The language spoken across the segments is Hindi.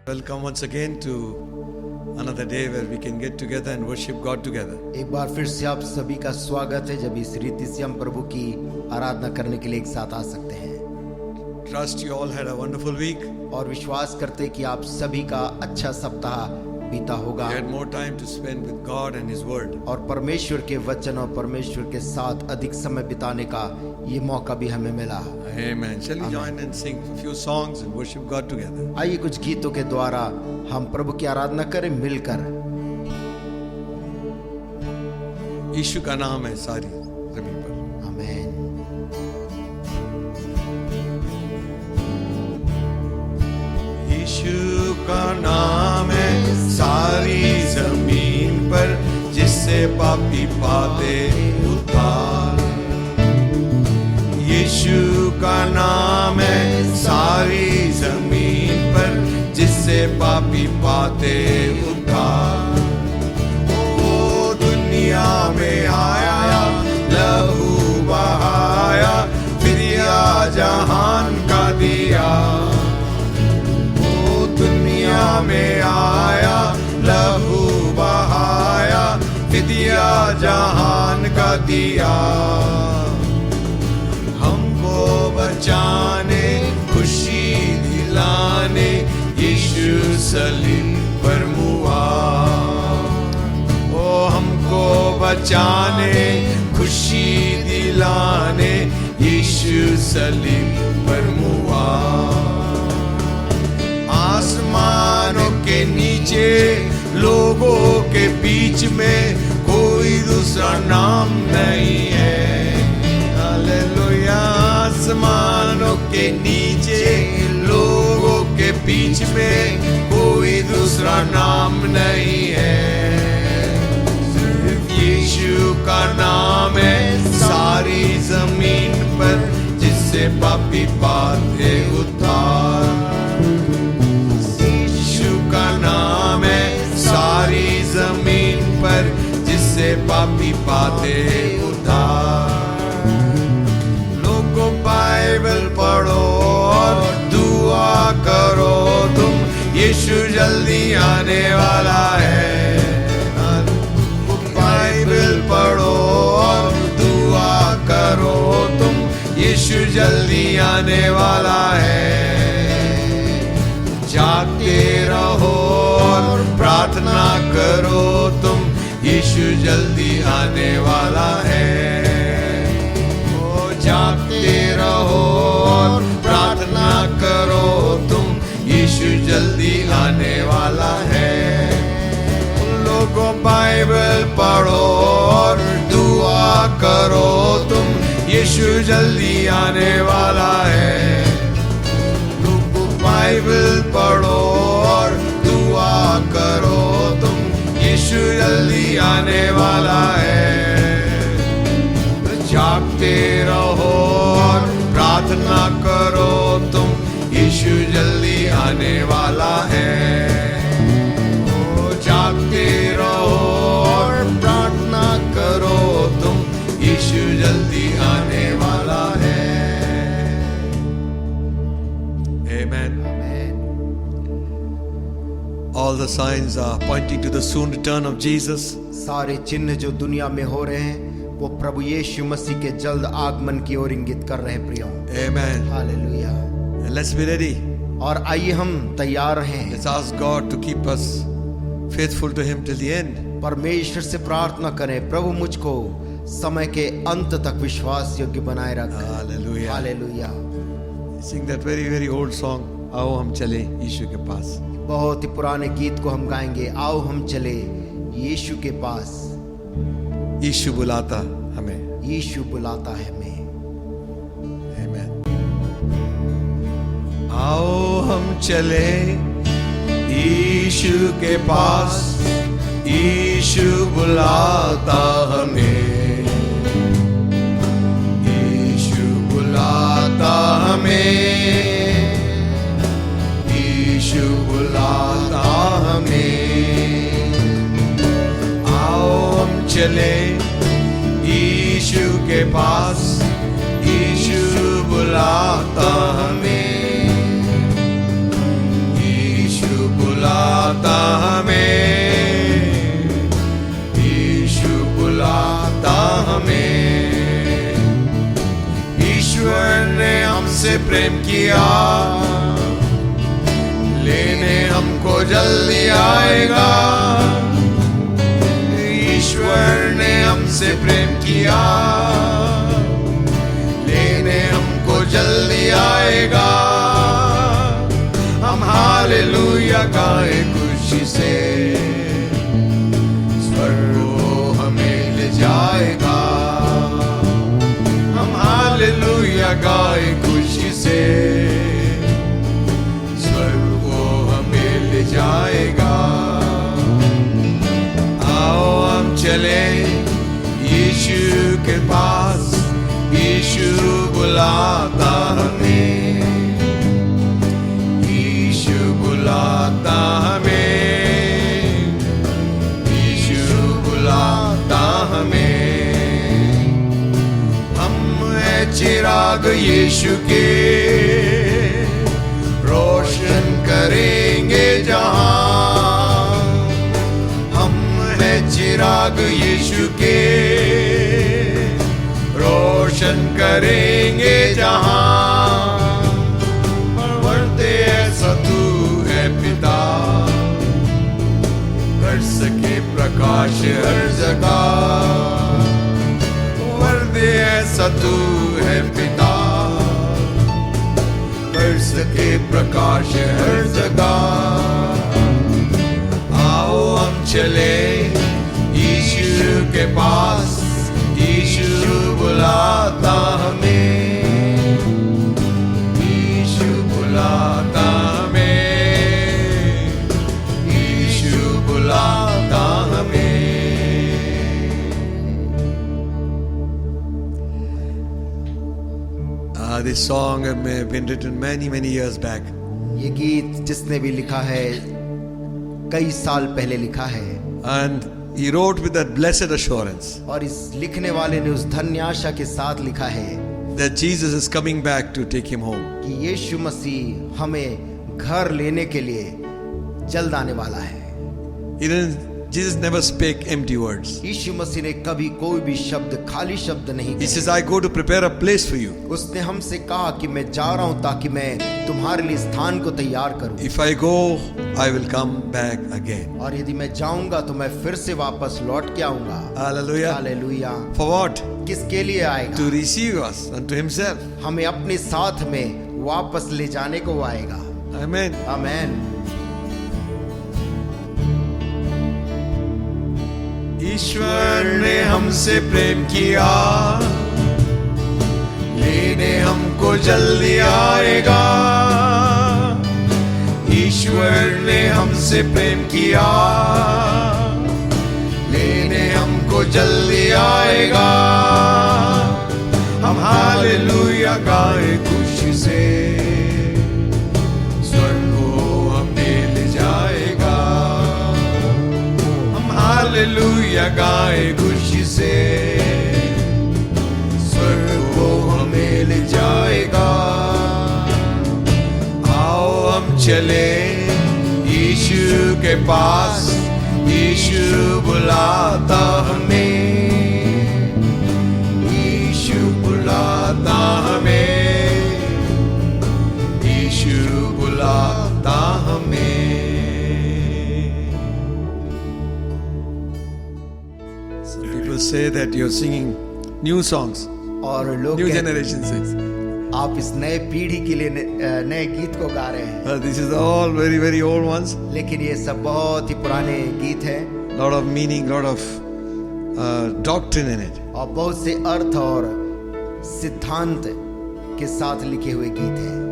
Welcome once again to another day where we can get together and worship God together. एक बार फिर से आप सभी का स्वागत है जब इस रीति से हम प्रभु की आराधना करने के लिए एक साथ आ सकते हैं। Trust you all had a wonderful week. और विश्वास करते कि आप सभी का अच्छा सप्ताह बीता होगा। We had more time to spend with God and His Word. और परमेश्वर के वचन और परमेश्वर के साथ अधिक समय बिताने का ये मौका भी हमें मिला। Amen. Shall we join and sing a few songs and worship God together? आइए कुछ गीतों के द्वारा हम प्रभु की आराधना करें मिलकर। यीशु का नाम है सारी जमीन पर। आमीन। यीशु का नाम है सारी जमीन पर, जिससे पापी पाते उद्धार। यीशु का नाम है सारी जमीन पर, जिससे पापी पाते उद्धार। ओ दुनिया में आया, लहू बहाया, फिर या जहान का दिया। ओ दुनिया में आया, लहू बहाया, फिदिया जहान का दिया। हमको बचाने, खुशी दिलाने, यीशु सलीब पर मुआ। ओ हमको बचाने, खुशी दिलाने, यीशु सलीब पर मुआ। आसमानों के नीचे, लोगों के बीच में कोई दूसरा नाम नहीं है। हालेलुया। आसमानों के नीचे, लोगों के बीच में कोई दूसरा नाम नहीं है। सिर्फ यीशु का नाम है सारी जमीन पर, जिससे पापी पाते उद्धार। नाम है सारी जमीन पर, जिससे पापी पाते उद्धार। लोगों बाइबल पढ़ो और दुआ करो तुम, यीशु जल्दी आने वाला है। बाइबल पढ़ो और दुआ करो तुम, यीशु जल्दी आने वाला है। जागते रहो और प्रार्थना करो तुम, यीशु जल्दी आने वाला है। ओ जागते रहो और प्रार्थना करो तुम, यीशु जल्दी आने वाला है। लोगों बाइबल पढ़ो और दुआ करो तुम, यीशु जल्दी आने वाला है। बाइबल पढ़ो और दुआ करो तुम, यीशु जल्दी आने वाला है। जागते रहो और प्रार्थना करो तुम, यीशु जल्दी आने वाला है। ओ जागते रहो और प्रार्थना करो तुम, यीशु जल्दी आने वाला है। Amen. All the signs are pointing to the soon return of Jesus. सारे चिन्ह जो दुनिया में हो रहे हैं वो प्रभु यीशु मसीह के जल्द आगमन की ओर इंगित कर रहे हैं प्रियो। Amen. Hallelujah. And let's be ready. और आइए हम तैयार हैं। Let's ask God to keep us faithful to Him till the end. परमेश्वर से प्रार्थना करें, प्रभु मुझको समय के अंत तक विश्वास योग्य बनाए रख। Hallelujah. Hallelujah. Sing that very very old song. आओ हम चले यीशु के पास। बहुत ही पुराने गीत को हम गाएंगे, आओ हम चले यीशु के पास। यीशु बुलाता हमें। यीशु बुलाता है हमें। Amen. आओ हम चले यीशु के पास, यीशु बुलाता हमें। यीशु बुलाता हमें, यीशु बुलाता हमें। आओ हम चले यीशु के पास, यीशु बुलाता हमें, यीशु हमसे प्रेम किया, लेने हमको जल्दी आएगा। ईश्वर ने हमसे प्रेम किया, लेने हमको जल्दी आएगा। हम हालेलुया गाए खुशी से, स्वर्ग वो हमें ले जाएगा। हम हालेलुया गाए खुशी से, स्वर्ग वो हमें ले जाएगा। आओ हम चले यीशु के पास, यीशु बुलाता हमें, यीशु बुलाता हमें, यीशु बुलाता हमें। हम है चिराग यीशु के, रोशन करेंगे जहां। हम है चिराग यीशु के, रोशन करेंगे जहां। परवरते ऐसा तू है पिता, कर सके प्रकाश हर जगह। वर्दे ऐसा तू है पिता, कर सके प्रकाश हर जगह। आओ हम चले यीशु के पास, यीशु बुलाता हमें, यीशु बुलाता हमें, यीशु बुलाता हमें। This song may have been written many years back. ये गीत जिसने भी लिखा है कई साल पहले लिखा है, And he wrote with that blessed assurance और इस लिखने वाले ने उस धन्य आशा के साथ लिखा है that Jesus is coming back to take him home. कि यीशु मसीह हमें घर लेने के लिए जल्द आने वाला है। Jesus never spake empty words. यीशु मसीह ने कभी कोई भी शब्द खाली शब्द नहीं He कहे। says, I go to prepare a place for you. उसने हमसे कहा कि मैं जा रहा हूं ताकि मैं तुम्हारे लिए स्थान को तैयार करूं, If I go, I will come back again. और यदि मैं जाऊंगा तो मैं फिर से वापस लौट के आऊंगा। Hallelujah. हालेलुया। For what? किसके लिए आएगा? To receive us unto himself. हमें अपने साथ में वापस ले जाने को आएगा। Amen. आमेन। ईश्वर ने हमसे प्रेम किया, लेने हमको जल्दी आएगा। ईश्वर ने हमसे प्रेम किया, लेने हमको जल्दी आएगा। हम हालेलुया गाए खुशी से, स्वर्ग को हमें ले जाएगा। हालेलुया गाए खुशी से, स्वर्ग को हमें ले जाएगा। आओ हम चले यीशु के पास, यीशु बुलाता हमें, यीशु बुलाता हमें, यीशु बुलाता हमें। People say that you're singing new songs, और लोग new कहते- generation sings. आप इस नए पीढ़ी के लिए नए गीत को गा रहे हैं, This is all very old ones. लेकिन ये सब बहुत ही पुराने गीत हैं Lot of meaning, lot of doctrine in it. और बहुत से अर्थ और सिद्धांत के साथ लिखे हुए गीत हैं।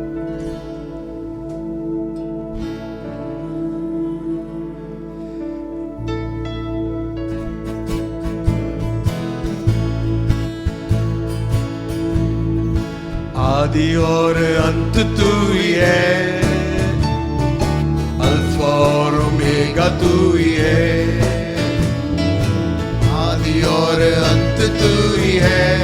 आदि और अंत तू ही है, अल्फा और ओमेगा तू ही है। आदि और अंत तू ही है,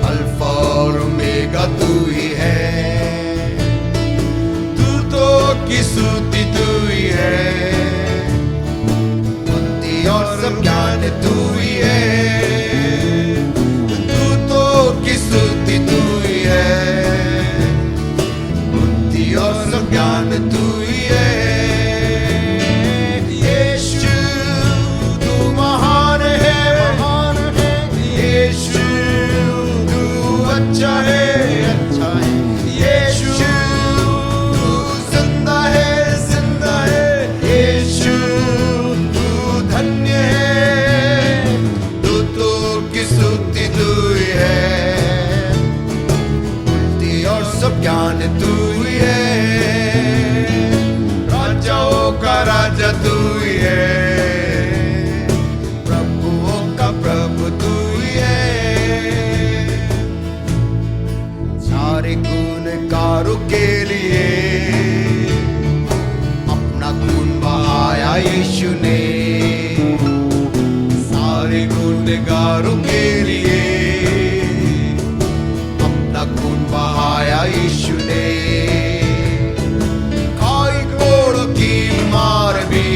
अल्फा और ओमेगा तू ही है। तू तो की स्तुति तू ही है, बुद्धि और सब ज्ञान तू ही है। तू तो की स्तुति तू ही है, सारे गुनहगारों के लिए अपना खून बहाया यीशु ने। खाई घोड़ों की मार भी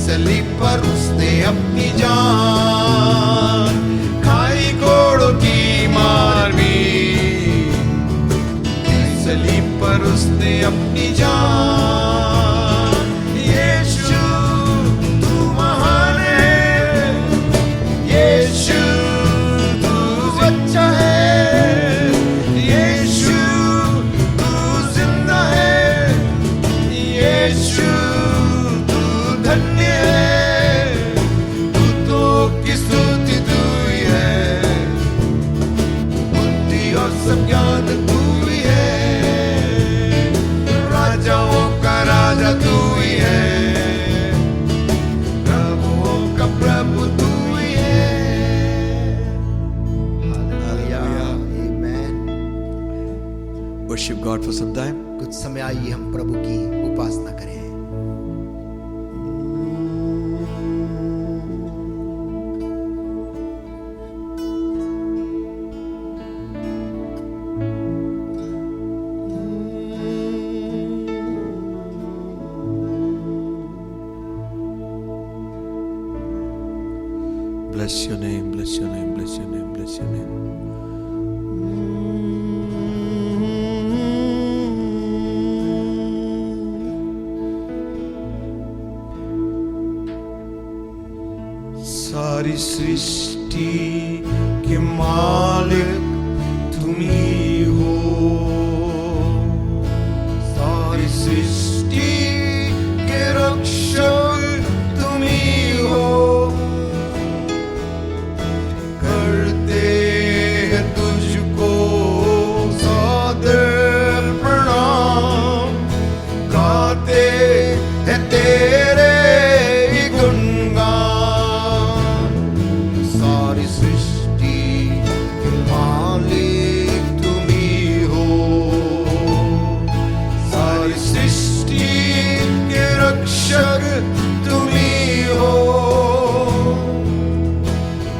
सलीब पर उसने अपनी जान, खाई घोड़ों की मार भी सलीब पर उसने अपनी जान। यीशु तू महान है, यीशु तू अच्छा है, यीशु तू जिंदा है, यीशु तू धन्य है, तू तो की स्तुति तू ही है, बुद्धि और सब ज्ञान तू ही है, राजाओं का राजा तू ही है, प्रभुओं का प्रभु तू ही है। Hallelujah, amen. Worship God for some time. कुछ समय आइए हम प्रभु की उपासना करें। Bless your name, bless your name, bless your name, bless your name. सारी सृष्टि के मालिक तुम ही हो, सारी सृष्टि के रक्षक तुम ही हो, करते हैं तुझको सादर प्रणाम, गाते हैं तेरे ही गुणगान। सारी सृष्टि के मालिक तुम ही हो, सारी सृष्टि के रक्षक तुम ही हो,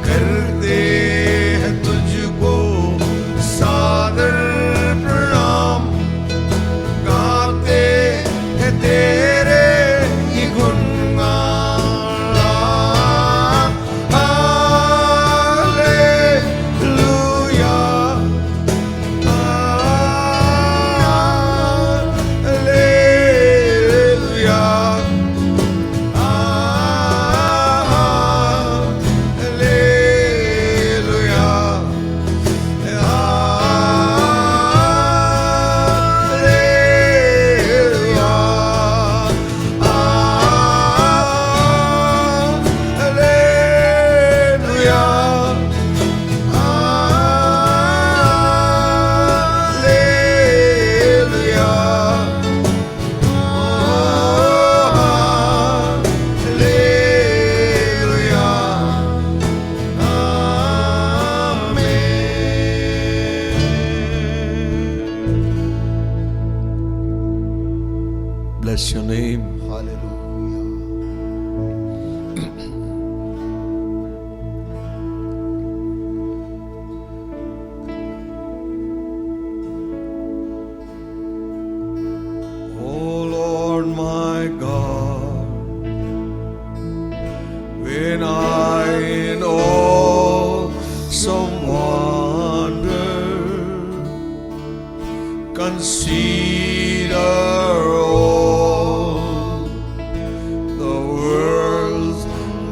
करते हैं तुझको सादर प्रणाम, गाते हैं तेरे ही गुणगान। Bless your name. Hallelujah. Oh Lord my God, when I in awesome wonder consider all the worlds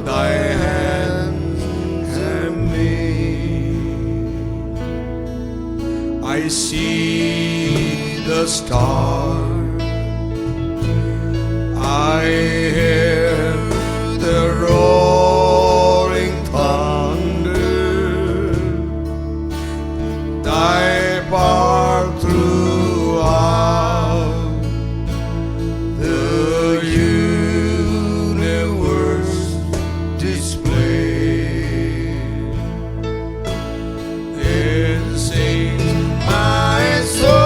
thy hands have made, I see the stars, I hear the roaring thunder, thy power throughout the universe displayed. Then sings my soul,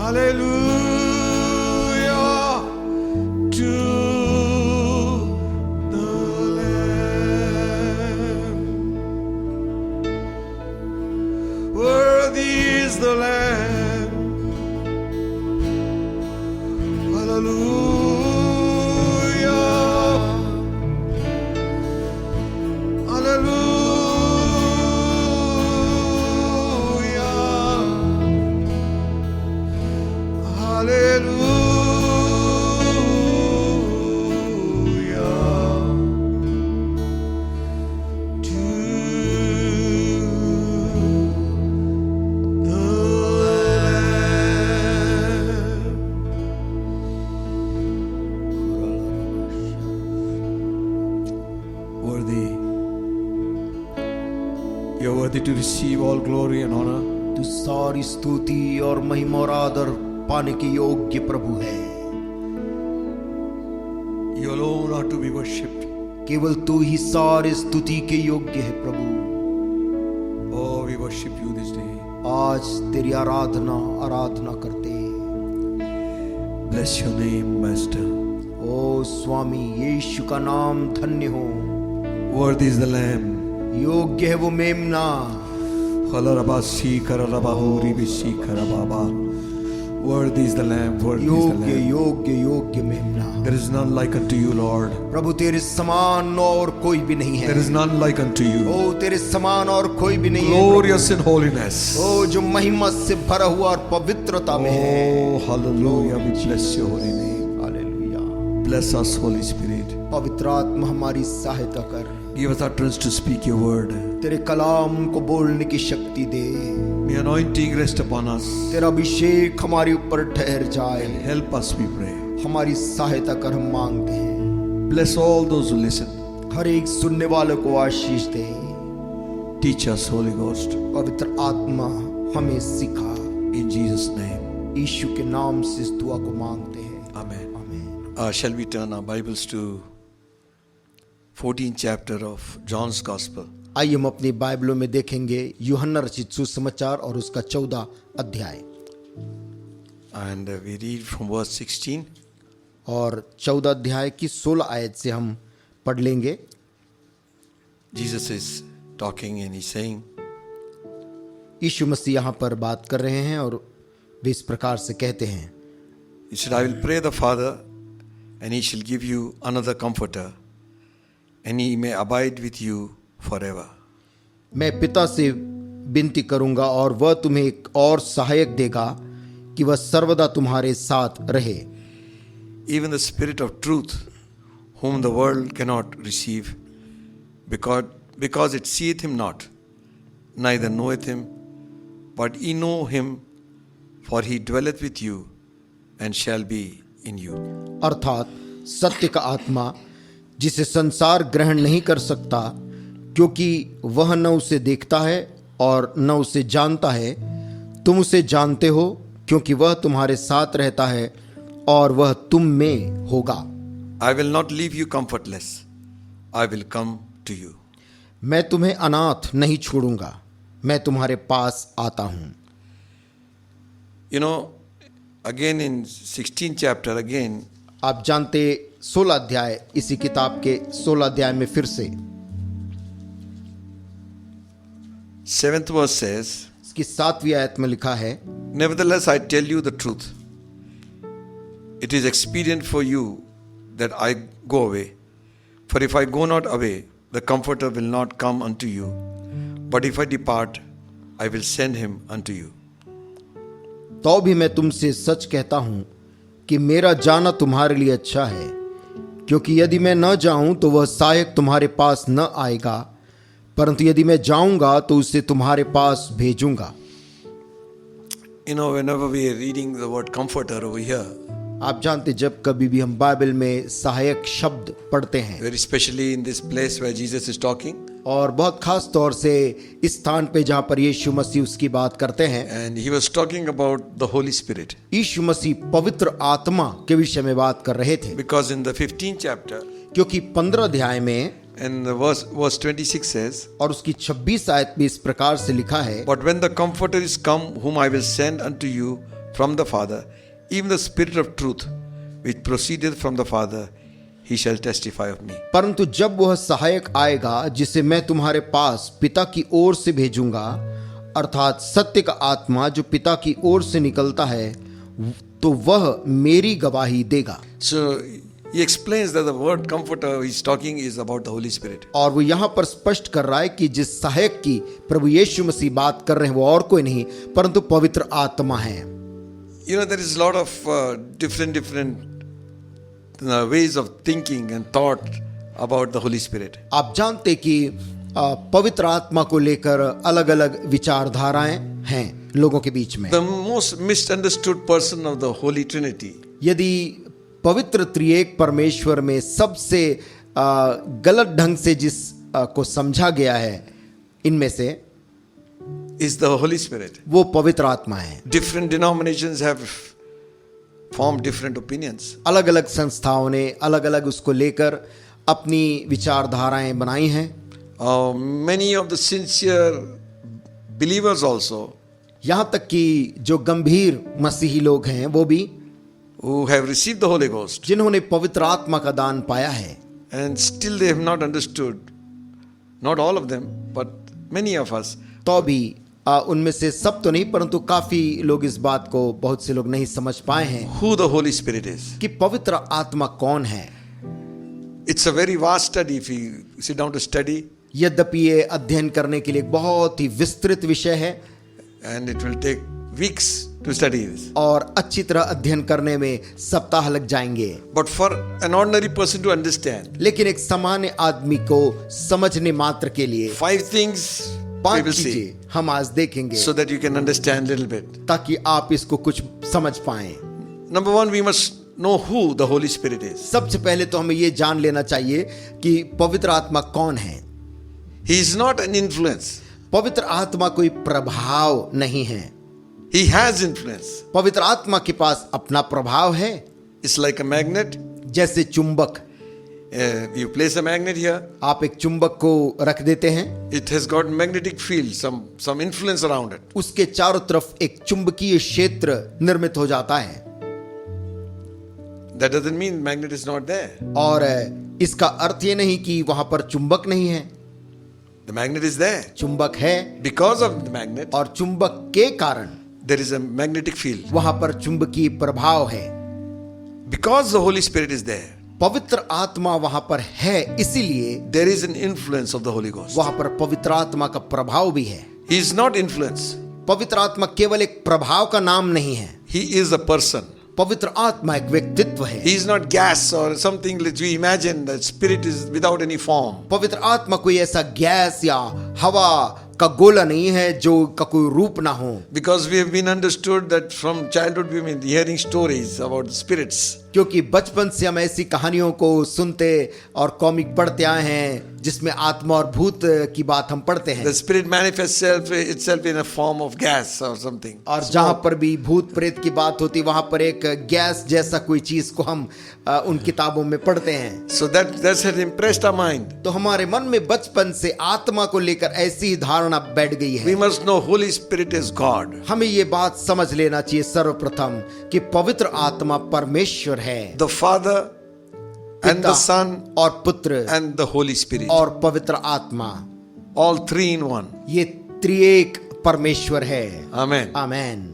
Hallelujah to the Lamb. Worthy is the Lamb. Hallelujah. You're worthy to receive all glory and honor. तू सारी स्तुति और महिमा और आदर पाने के योग्य प्रभु है। You alone are to be worshipped. केवल तू ही सारे स्तुति के योग्य है प्रभु। Oh, we worship you this day. आज तेरी आराधना करते। Bless your name, Master. ओ स्वामी, यीशु का नाम धन्य हो। Worthy is the Lamb. योग्य है वो मेमना। Worthy is the Lamb. Worthy is the Lamb. योग्य मेमना। There is none like unto you, Lord. प्रभु तेरे समान और कोई भी नहीं है। There is none like unto you. ओ तेरे समान और कोई भी नहीं है। Glorious in holiness. ओ जो महिमा से भरा हुआ और पवित्रता में है। Oh, hallelujah. We bless your holy name. Hallelujah. Bless us, Holy Spirit. पवित्र आत्मा हमारी सहायता कर। Give us utterance to speak your word. तेरे कलाम को बोलने की शक्ति दे। May anointing rest upon us. तेरा अभिषेक हमारे ऊपर ठहर जाए। Help us, we pray. हमारी सहायता कर, हम मांगते हैं। Bless all those who listen. हर एक सुनने वालों को आशीष दे। Teach us, Holy Ghost. पवित्र आत्मा हमें सिखा। In Jesus' name. यीशु के नाम से इस दुआ को मांगते हैं। Amen. आमीन। Shall we turn our Bibles to 14th chapter of John's Gospel? आइए हम अपनी बाइबलों में देखेंगे यूहन्ना रचित सुसमाचार और उसका 14 अध्याय। And we read from verse 16. और 14 अध्याय की 16 आयत से हम पढ़ लेंगे। Jesus is talking and he's saying, यीशु मसीह यहाँ पर बात कर रहे हैं और वे इस प्रकार से कहते हैं। He said, I will pray the Father and he shall give you another comforter and he may abide with you forever. मैं पिता से विनती करूंगा और वह तुम्हें एक और सहायक देगा कि वह सर्वदा तुम्हारे साथ रहे। Even the Spirit of truth, whom the world cannot receive, because it seeth him not, neither knoweth him, but ye know him, for he dwelleth with you and shall be in you. अर्थात सत्य का आत्मा जिसे संसार ग्रहण नहीं कर सकता, क्योंकि वह न उसे देखता है और न उसे जानता है, तुम उसे जानते हो क्योंकि वह तुम्हारे साथ रहता है और वह तुम में होगा। I will not leave you comfortless, I will come to you. मैं तुम्हें अनाथ नहीं छोड़ूंगा, मैं तुम्हारे पास आता हूं। You know, again in 16th chapter, again आप जानते 16 अध्याय, इसी किताब के 16 अध्याय में फिर से 7th verse says, इसकी 7वीं आयत में लिखा है, Nevertheless I tell you the truth, it is expedient for you that I go away, for if I go not away, the Comforter will not come unto you, but if I depart, I will send him unto you. तो भी मैं तुमसे सच कहता हूं कि मेरा जाना तुम्हारे लिए अच्छा है, क्योंकि यदि मैं न जाऊं तो वह सहायक तुम्हारे पास न आएगा, परंतु यदि मैं जाऊंगा तो उसे तुम्हारे पास भेजूंगा। You know, whenever we are reading the word comforter over here, आप जानते जब कभी भी हम बाइबल में सहायक शब्द पढ़ते हैं, very especially in this place where Jesus is talking, और बहुत खास तौर से इस स्थान पे जहां पर यीशु मसीह उसकी बात करते हैं, and he was talking about the Holy Spirit, यीशु मसीह पवित्र आत्मा के विषय में बात कर रहे थे। because in the 15th chapter, क्योंकि 15 अध्याय में and the verse 26 says, और उसकी 26 आयत में इस प्रकार से लिखा है, But when the Comforter is come, whom I will send unto you from the Father, even the Spirit of truth, which proceedeth from the Father, he shall testify of me. परंतु जब वह सहायक आएगा जिसे मैं तुम्हारे पास पिता की ओर से भेजूंगा, अर्थात सत्य का आत्मा जो पिता की ओर से निकलता है, तो वह मेरी गवाही देगा। So he explains that the word comforter he's talking is about the Holy Spirit. और वो यहाँ पर स्पष्ट कर रहा है कि जिस सहायक की प्रभु यीशु मसीह बात कर रहे हैं वो और कोई नहीं परंतु पवित्र आत्मा है। You know, there is a lot of different ways of thinking and thought about the Holy Spirit. आप जानते कि पवित्र आत्मा को लेकर अलग अलग विचारधाराएं हैं लोगों के बीच में। The most misunderstood person of the Holy Trinity यदि पवित्र त्रिएक परमेश्वर में सबसे गलत ढंग से जिस को समझा गया है इनमें से is the Holy Spirit. वो पवित्र आत्मा है। Different denominations have formed different opinions. अलग अलग संस्थाओं ने अलग अलग उसको लेकर अपनी विचारधाराएं बनाई हैं। Many of the sincere believers also यहाँ तक कि जो गंभीर मसीही लोग हैं वो भी who have received the Holy Ghost जिन्होंने पवित्र आत्मा का दान पाया है and still they have not understood, not all of them but many of us, तो भी उनमें से सब तो नहीं परंतु काफी लोग इस बात को बहुत से लोग नहीं समझ पाए हैं who the Holy Spirit is. कि पवित्र आत्मा कौन है। It's a very vast study if you sit down to study, यद्यपि ये अध्ययन करने के लिए एक बहुत ही विस्तृत विषय है and it will take weeks to study this. और अच्छी तरह अध्ययन करने में सप्ताह लग जाएंगे। But for an ordinary person to understand, लेकिन एक सामान्य आदमी को समझने मात्र के लिए 5 things we 5 will see चीजें हम आज देखेंगे so that you can understand a little bit. ताकि आप इसको कुछ समझ पाएं। Number 1, we must know who the Holy Spirit is. सबसे पहले तो हमें ये जान लेना चाहिए कि पवित्र आत्मा कौन है। He is not an influence. पवित्र आत्मा कोई प्रभाव नहीं है। He has influence. पवित्र आत्मा के पास अपना प्रभाव है। It's like a magnet. जैसे चुंबक, You place a magnet here. आप एक चुंबक को रख देते हैं, It has got magnetic field, some influence around it. उसके चारों तरफ एक चुंबकीय क्षेत्र निर्मित हो जाता है That doesn't mean magnet is not there. और इसका अर्थ ये नहीं कि वहां पर चुंबक नहीं है। The magnet is there. चुंबक है Because of the magnet, और चुंबक के कारण there is a magnetic field. वहां पर चुंबकीय प्रभाव है। Because the Holy Spirit is there, पवित्र आत्मा वहां पर है, इसीलिए there is an influence of the Holy Ghost. वहां पर पवित्र आत्मा का प्रभाव भी है। He is not influence. पवित्र आत्मा केवल एक प्रभाव का नाम नहीं है। He is a person. पवित्र आत्मा एक व्यक्तित्व है। He is not gas or something that we imagine. The Spirit is without any form. पवित्र आत्मा कोई ऐसा गैस या हवा का गोला नहीं है जो का कोई रूप ना हो। Because we have been understood that from childhood we've been hearing stories about spirits. क्योंकि बचपन से हम ऐसी कहानियों को सुनते और कॉमिक पढ़ते आए हैं जिसमें आत्मा और भूत की बात हम पढ़ते हैं। The Spirit manifests itself in a form of gas or something. और जहां पर भी भूत प्रेत की बात होती वहां पर एक गैस जैसा कोई चीज को हम उन किताबों में पढ़ते हैं। So that's had impressed our mind. तो हमारे मन में बचपन से आत्मा को लेकर ऐसी धारणा बैठ गई है। We must know Holy Spirit is God. हमें ये बात समझ लेना चाहिए सर्वप्रथम कि पवित्र आत्मा परमेश्वर है, The Father and the Son और पुत्र and the Holy Spirit. और पवित्र आत्मा, All three in one. ये त्रिएक परमेश्वर है। Amen. Amen.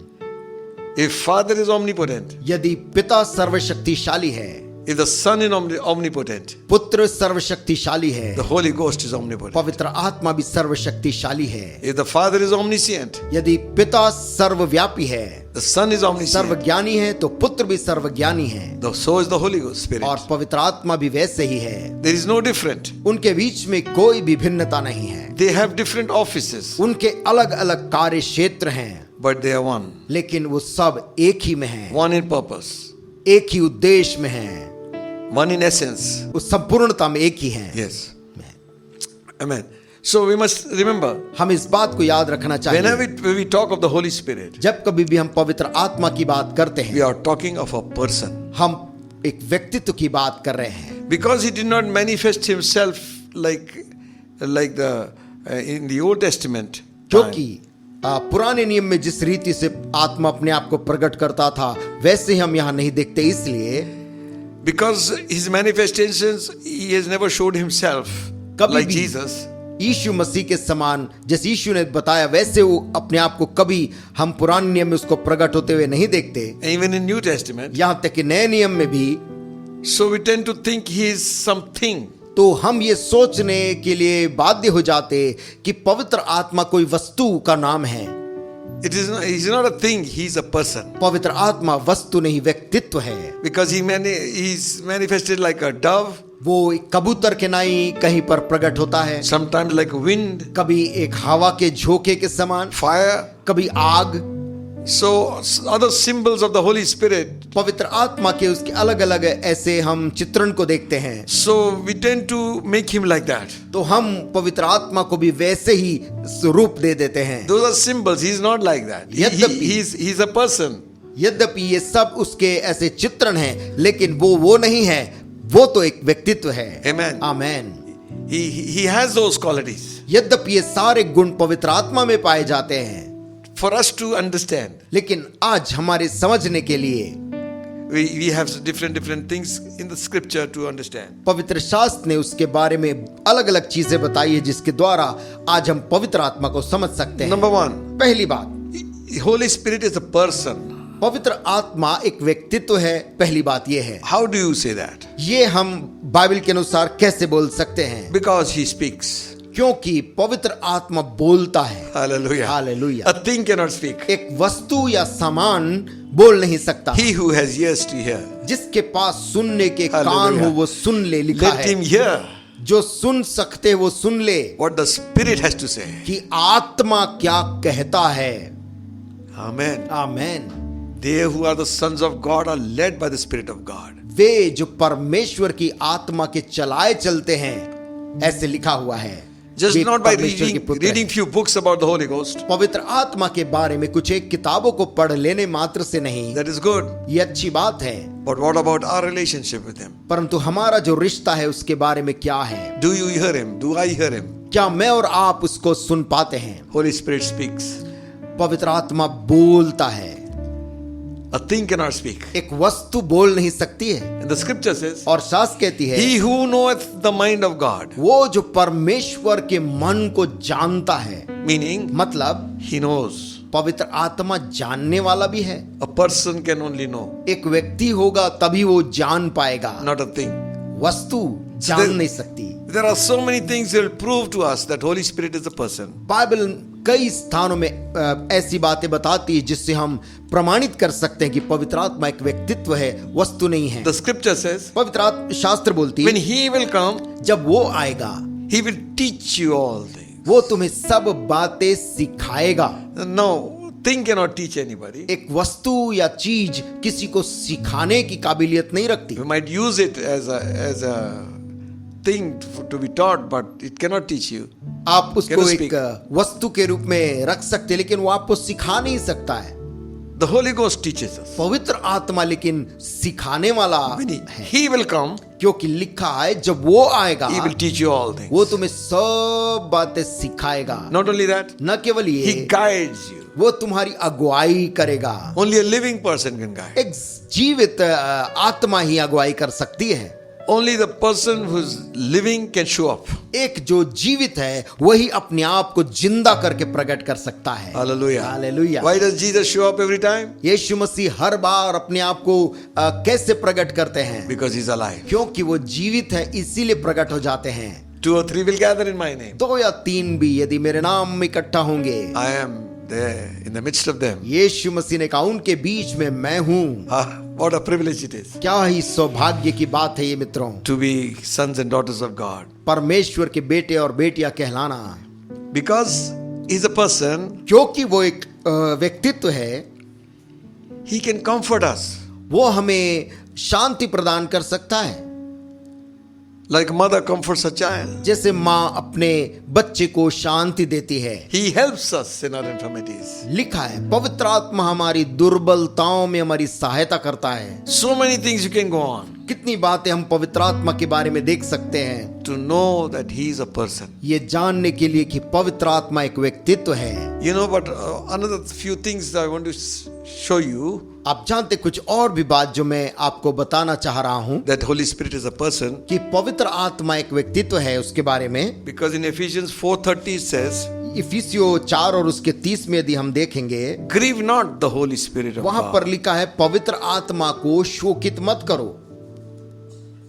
If Father is omnipotent, यदि पिता सर्वशक्तिशाली है, if the Son is omnipotent, पुत्र सर्वशक्तिशाली है, the Holy Ghost is omnipotent. पवित्र आत्मा भी सर्वशक्तिशाली है। If the Father is omniscient, यदि पिता सर्वव्यापी है, the Son is omniscient, सर्वज्ञानी है, तो पुत्र भी सर्वज्ञानी है so is the Holy Ghost Spirit. और पवित्र आत्मा भी वैसे ही है। There is no different. उनके बीच में कोई भी भिन्नता नहीं है। They have different offices, उनके अलग अलग कार्य क्षेत्र हैं, but they are one. लेकिन वो सब एक ही में हैं, One in purpose, एक ही उद्देश्य में हैं, one in essence. उस संपूर्णता में एक ही हैं। Yes. Amen. So we must remember, हम इस बात को याद रखना चाहिए, whenever we talk of the Holy Spirit, जब कभी भी हम पवित्र आत्मा की बात करते we हैं are talking of a person. हम एक व्यक्तित्व की बात कर रहे हैं। Because he did not manifest himself like the in the Old Testament. क्योंकि पुराने नियम में जिस रीति से आत्मा अपने आप को प्रकट करता था वैसे हम यहाँ नहीं देखते, इसलिए Because his manifestations, he has never showed himself कभी like भी Jesus. यीशु मसीह के समान जैसे यीशु ने बताया वैसे वो अपने आप को कभी हम पुराने नियम में उसको प्रकट होते हुए नहीं देखते, Even in New Testament. यहाँ तक कि नए नियम में भी। So we tend to think he is something. तो हम ये सोचने के लिए बाध्य हो जाते कि पवित्र आत्मा कोई वस्तु का नाम है। He's not a thing, he's a person. पवित्र आत्मा वस्तु नहीं, व्यक्तित्व है। Because he's manifested like a dove, वो एक कबूतर के नाई कहीं पर प्रकट होता है, sometimes like wind, कभी एक हवा के झोंके के समान, fire. कभी आग। So other symbols of the Holy Spirit. पवित्र आत्मा के उसके अलग अलग ऐसे हम चित्रण को देखते हैं। So we tend to make him like that. तो हम पवित्र आत्मा को भी वैसे ही रूप दे देते हैं। Those are symbols. He's not like that. He's a person. यद्यपि ये सब उसके ऐसे चित्रण हैं, लेकिन वो नहीं है, वो तो एक व्यक्तित्व है। Amen. Amen. He has those qualities. यद्यपि ये सारे गुण पवित्र आत्मा में पाए जाते हैं, For us to understand, लेकिन आज हमारे समझने के लिए we have different things in the scripture to understand. पवित्र शास्त्र ने उसके बारे में अलग अलग चीजें बताई है जिसके द्वारा आज हम पवित्र आत्मा को समझ सकते हैं। Number one, पहली बात, Holy Spirit is a person. पवित्र आत्मा एक व्यक्तित्व है। पहली बात यह है। How do you say that? ये हम बाइबल के अनुसार कैसे बोल सकते हैं? Because he speaks. क्योंकि पवित्र आत्मा बोलता है। Hallelujah. Hallelujah. A thing cannot speak. एक वस्तु या सामान बोल नहीं सकता। He who has ears to hear, जिसके पास सुनने के कान Hallelujah. हो वो सुन ले, लिखा let है। him hear जो सुन सकते वो सुन ले what the Spirit has to say. कि आत्मा क्या कहता है। Amen. Amen. They who are the sons of God are led by the Spirit of God. वे जो परमेश्वर की आत्मा के चलाए चलते हैं, ऐसे लिखा हुआ है। Just वे not by परमेश्वर के पुत्र reading हैं। few books about the Holy Ghost. पवित्र आत्मा के बारे में कुछ एक किताबों को पढ़ लेने मात्र से नहीं, That is good. ये अच्छी बात है, But what about our relationship with Him? परंतु हमारा जो रिश्ता है उसके बारे में क्या है? Do you hear Him? Do I hear Him? क्या मैं और आप उसको सुन पाते हैं? Holy Spirit speaks. पवित्र आत्मा बोलता है। A thing cannot speak. एक वस्तु बोल नहीं सकती है। And the scripture says, और शास्त्र कहती है, He who knoweth the mind of God, वो जो परमेश्वर के मन को जानता है, meaning मतलब He knows. पवित्र आत्मा जानने वाला भी है। A person can only know, एक व्यक्ति होगा तभी वो जान पाएगा, not a thing. वस्तु जान नहीं सकती। There are so many things that will prove to us that Holy Spirit is a person. Bible कई स्थानों में ऐसी बातें बताती है जिससे हम प्रमाणित कर सकते हैं कि पवित्र आत्मा एक व्यक्तित्व है, वस्तु नहीं है। The scripture says, पवित्र शास्त्र बोलती when है, He will come, जब वो आएगा He will teach you all things. वो तुम्हें सब बातें सिखाएगा। No, thing cannot teach anybody. एक वस्तु या चीज किसी को सिखाने की काबिलियत नहीं रखती। You might use it as a thing to be taught, but it cannot teach you. आप उसको Cannot एक speak. वस्तु के रूप में रख सकते, लेकिन वो आपको सिखा नहीं सकता है। The Holy Ghost teaches us. पवित्र आत्मा लेकिन सिखाने वाला When है, He will come, क्योंकि लिखा है जब वो आएगा He will teach you all things. वो तुम्हें सब बातें सिखाएगा। Not only that, न केवल He ये, guides you. वो तुम्हारी अगुवाई करेगा। Only a living person can guide. एक जीवित आत्मा ही अगुवाई कर सकती है। Only the person who's living can show up. एक जो जीवित है वही अपने आप को जिंदा करके प्रकट कर सकता है। Hallelujah. Hallelujah. Why does Jesus show up every time? यीशु मसीह हर बार अपने आप को कैसे प्रकट करते हैं? Because He's alive. क्योंकि वो जीवित है, इसीलिए प्रकट हो जाते हैं। 2 or 3 will gather in my name. 2 या 3 भी यदि मेरे नाम में इकट्ठा होंगे, I am there in the midst of them. यीशु मसीह ने कहा उनके बीच में मैं हूं। What a privilege it is क्या ही सौभाग्य की बात है ये मित्रों, to be sons and daughters of God. परमेश्वर के बेटे और बेटियां कहलाना। Because He's a person, क्योंकि वो एक व्यक्तित्व है, He can comfort us. वो हमें शांति प्रदान कर सकता है। Like a mother comforts a child. जैसे माँ अपने बच्चे को शांति देती है। He helps us in our infirmities. लिखा है पवित्र आत्मा हमारी दुर्बलताओं में हमारी सहायता करता है। So many things you can go on कितनी बातें हम पवित्र आत्मा के बारे में देख सकते हैं, to know that he is a person. ये जानने के लिए कि पवित्र आत्मा एक व्यक्तित्व है। You know, but another few things I want to show you आप जानते कुछ और भी बात जो मैं आपको बताना चाह रहा हूं that Holy Spirit is a person, कि पवित्र आत्मा एक व्यक्तित्व है उसके बारे में। because in Ephesians 4:30 it says, इफिसियों 4 और उसके 30 में यदि हम देखेंगे, grieve not the Holy Spirit of वहां God. पर लिखा है पवित्र आत्मा को शोकित मत करो।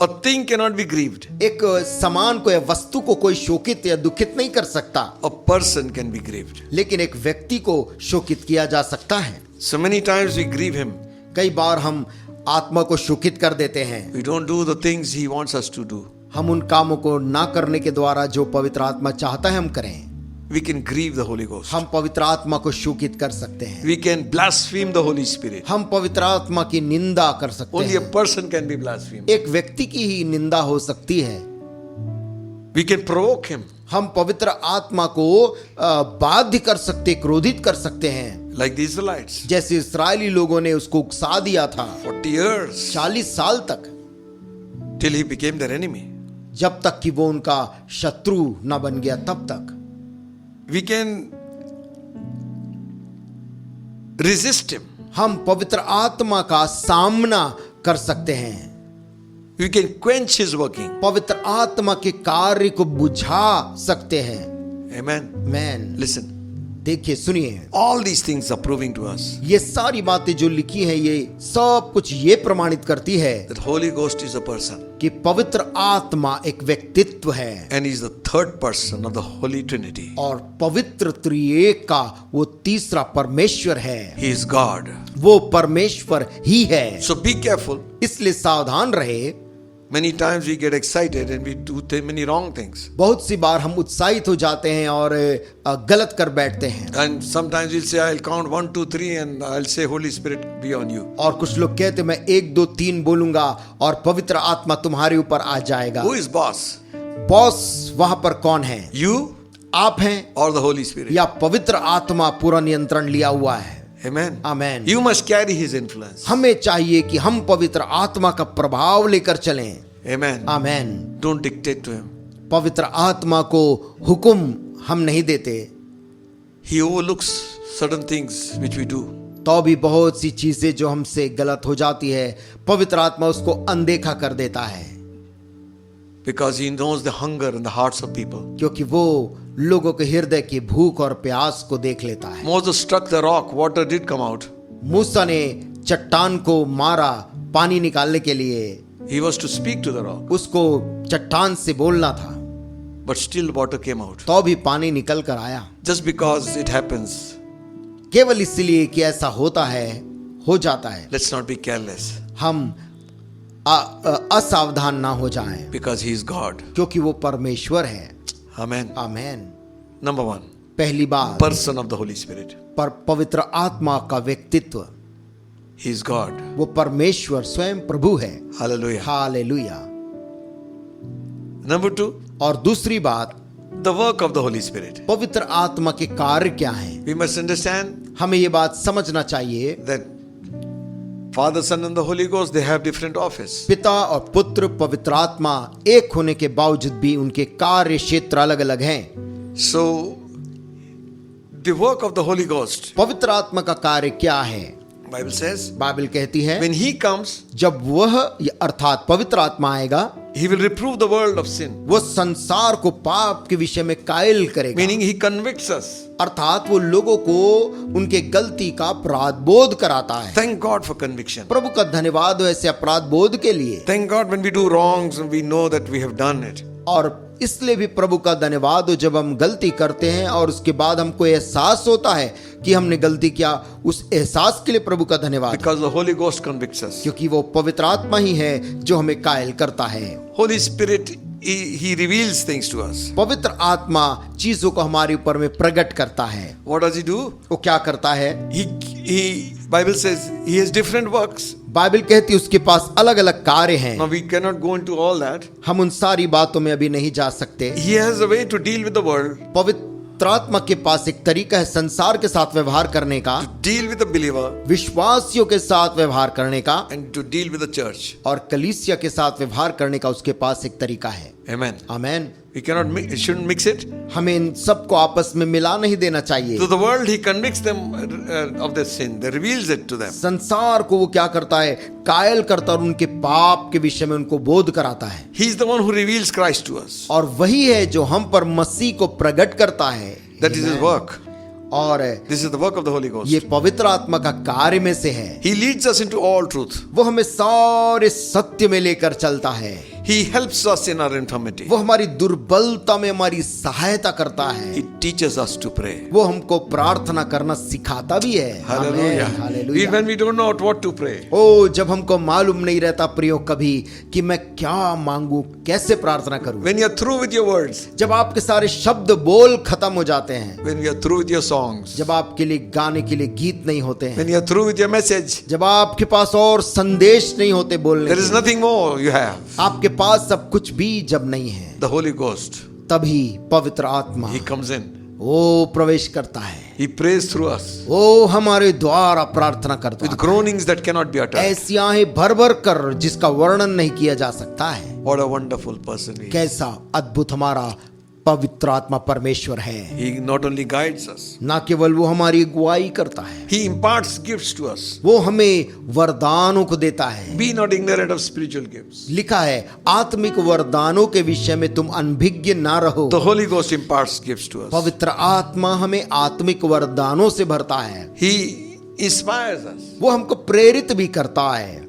A thing cannot be grieved. एक सामान को या वस्तु को कोई शोकित या दुखित नहीं कर सकता, A person can be grieved. लेकिन एक व्यक्ति को शोकित किया जा सकता है। So many times we grieve him. कई बार हम आत्मा को शोकित कर देते हैं। We don't do the things he wants us to do. हम उन कामों को ना करने के द्वारा जो पवित्र आत्मा चाहता है हम करें। We can grieve the Holy Ghost. हम पवित्र आत्मा को शोकित कर सकते हैं। We can blaspheme the Holy Spirit. हम पवित्र आत्मा की निंदा कर सकते Only a हैं। person can be blasphemed. एक व्यक्ति की ही निंदा हो सकती है। We can provoke him. हम पवित्र आत्मा को बाध्य कर सकते, क्रोधित कर सकते हैं, Like the Israelites. जैसे इस्राएली लोगों ने उसको उकसा दिया था 40 years 40 साल तक, till he became their enemy. जब तक कि वो उनका शत्रु न बन गया तब तक। We can resist him. हम पवित्र आत्मा का सामना कर सकते हैं। We can quench his working. पवित्र आत्मा के कार्य को बुझा सकते हैं। Amen. Man Listen. देखिए, सुनिए, All these things are proving to us ये सारी बातें जो लिखी हैं ये सब कुछ ये प्रमाणित करती है that Holy Ghost is a person. कि पवित्र आत्मा एक व्यक्तित्व है And he is the third person of the Holy Trinity. और पवित्र त्रिएक का वो तीसरा परमेश्वर है। He is God. वो परमेश्वर ही है। So be careful. इसलिए सावधान रहे। Many times we get excited and we do many wrong things. बहुत सी बार हम उत्साहित हो जाते हैं और गलत कर बैठते हैं। And sometimes we'll say, I'll count 1, 2, 3 and I'll say, Holy Spirit be on you. और कुछ लोग कहते मैं 1, 2, 3 बोलूंगा और पवित्र आत्मा तुम्हारे ऊपर आ जाएगा। Who is boss? बॉस वहां पर कौन है? You आप हैं or the Holy Spirit? या पवित्र आत्मा पूरा नियंत्रण लिया हुआ है? Amen. Amen. You must carry his influence. हमें चाहिए कि हम पवित्र आत्मा का प्रभाव लेकर चलें। Amen. Amen. Don't dictate to him. पवित्र आत्मा को हुक्म हम नहीं देते, He overlooks certain things which we do. तो भी बहुत सी चीजें जो हमसे गलत हो जाती है पवित्र आत्मा उसको अनदेखा कर देता है, Because he knows the hunger in the hearts of people. क्योंकि वो लोगों के हृदय की भूख और प्यास को देख लेता है। Moses struck the rock, water did come out. मूसा ने चट्टान को मारा पानी निकालने के लिए, He was to speak to the rock, उसको चट्टान से बोलना था, but still water came out. तो भी पानी निकल कर आया। Just because it happens, केवल इसलिए कि ऐसा होता है, हो जाता है, let's not be careless, हम असावधान ना हो जाएं, because he is God. क्योंकि वो परमेश्वर है। Amen. आमेन। Number 1, पहली बात, person of the Holy Spirit. पर पवित्र आत्मा का व्यक्तित्व, He is God. वो परमेश्वर स्वयं प्रभु है। Hallelujah. हालेलुया। Number 2, और दूसरी बात, the work of the Holy Spirit. पवित्र आत्मा के कार्य क्या हैं? We must understand हमें ये बात समझना चाहिए, that Father, Son and the Holy Ghost, they have different office. पिता और पुत्र पवित्र आत्मा एक होने के बावजूद भी उनके कार्य क्षेत्र अलग अलग हैं। So, the work of the Holy Ghost, पवित्र आत्मा का कार्य क्या है? Bible says, बाइबल कहती है when he comes, जब वह अर्थात पवित्र आत्मा आएगा, he will reprove the world of sin. वो संसार को पाप के विषय में कायल करेगा, Meaning he convicts us. अर्थात वो लोगों को उनके गलती का अपराध बोध कराता है। Thank God for conviction. प्रभु का धन्यवाद हो ऐसे अपराध बोध के लिए। Thank God when we do wrongs and we know that we have done it. और इसलिए भी प्रभु का धन्यवाद हो जब हम गलती करते हैं और उसके बाद हमको एहसास होता है कि हमने गलती किया, उस एहसास के लिए प्रभु का धन्यवाद, Because the Holy Ghost convicts us. क्योंकि वो पवित्र आत्मा ही है जो हमें कायल करता है। Holy Spirit, he reveals things to us. पवित्र आत्मा चीजों को हमारे ऊपर में प्रकट करता है। What does he do? वो क्या करता है? He Bible says he has different works. Bible कहती है उसके पास अलग अलग कार्य हैं। Now we cannot go into all that. हम उन सारी बातों में अभी नहीं जा सकते। He has a way to deal with the world, पवित्र आत्मा के पास एक तरीका है संसार के साथ व्यवहार करने का, to deal with the believer, विश्वासियों के साथ व्यवहार करने का, and to deal with the church. और कलीसिया के साथ व्यवहार करने का उसके पास एक तरीका है। Amen. Amen. We cannot shouldn't mix it. हमें इन सबको आपस में मिला नहीं देना चाहिए। To the world, he convicts them of their sin. He reveals it to them. संसार को वो क्या करता है, कायल करता और उनके पाप के विषय में उनको बोध कराता है। He is the one who reveals Christ to us. और वही है जो हम पर मसीह को प्रकट करता है। That is his work. और This is the work of the Holy Ghost. ये पवित्र आत्मा का कार्य में से है। He leads us into all truth. वो हमें सारे सत्य में लेकर चलता है। He helps us in our infirmity. वो हमारी दुर्बलता में हमारी सहायता करता है। He teaches us to pray. वो हमको प्रार्थना करना सिखाता भी है। Hallelujah. आमीन, hallelujah. When we don't know what to pray, ओ जब हमको मालूम नहीं रहता प्रियो कभी कि मैं क्या मांगू, कैसे प्रार्थना करूं, when you are through with your words, जब आपके सारे शब्द बोल खत्म हो जाते हैं, when you are through with your songs, जब आपके लिए गाने के लिए गीत नहीं होते हैं, when you are through with your message, जब आपके पास और संदेश नहीं होते बोलने there is के, nothing more you have. आपके पास सब कुछ भी जब नहीं है, The Holy Ghost, तभी पवित्र आत्मा He comes in. वो प्रवेश करता है। He prays through us वो हमारे द्वारा प्रार्थना करता with है, groanings that cannot be uttered. ऐसी आहें भर भर कर जिसका वर्णन नहीं किया जा सकता है। What a wonderful person He is. कैसा अद्भुत हमारा पवित्र आत्मा परमेश्वर है। He not only guides us, ना केवल वो हमारी अगुवाई करता है, He imparts gifts to us. वो हमें वरदानों को देता है। Be not ignorant of spiritual gifts. लिखा है आत्मिक वरदानों के विषय में तुम अनभिज्ञ ना रहो। The Holy Ghost imparts gifts to us. पवित्र आत्मा हमें आत्मिक वरदानों से भरता है। He inspires us. वो हमको प्रेरित भी करता है।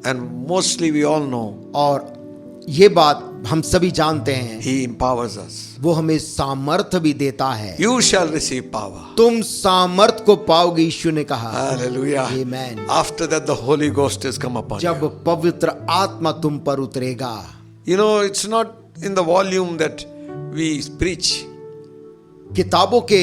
And mostly we all know, और ये बात हम सभी जानते हैं, He empowers us. वो हमें सामर्थ्य भी देता है। You shall receive power. तुम सामर्थ्य को पाओगे, यीशु ने कहा। Hallelujah. Amen. After that, the Holy Ghost has come upon जब you. पवित्र आत्मा तुम पर उतरेगा। You know, it's not in the volume that we preach, किताबों के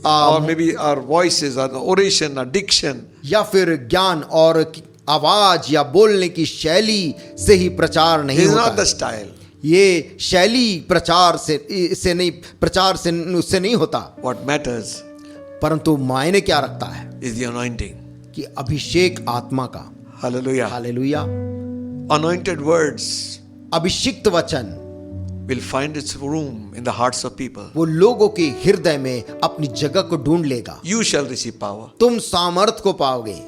or maybe our voices, our oration, our diction. या फिर ज्ञान और आवाज या बोलने की शैली से ही प्रचार This नहीं is not होता। the style. ये शैली प्रचार से नहीं, प्रचार से उससे नहीं होता, What matters परंतु मायने क्या रखता है is the anointing. कि अभिषेक आत्मा का। Hallelujah. हालेलुया। Anointed words अभिषिक्त वचन will find its room in the hearts of people. वो लोगों के हृदय में अपनी जगह को ढूंढ लेगा। You shall receive power. तुम सामर्थ को पाओगे।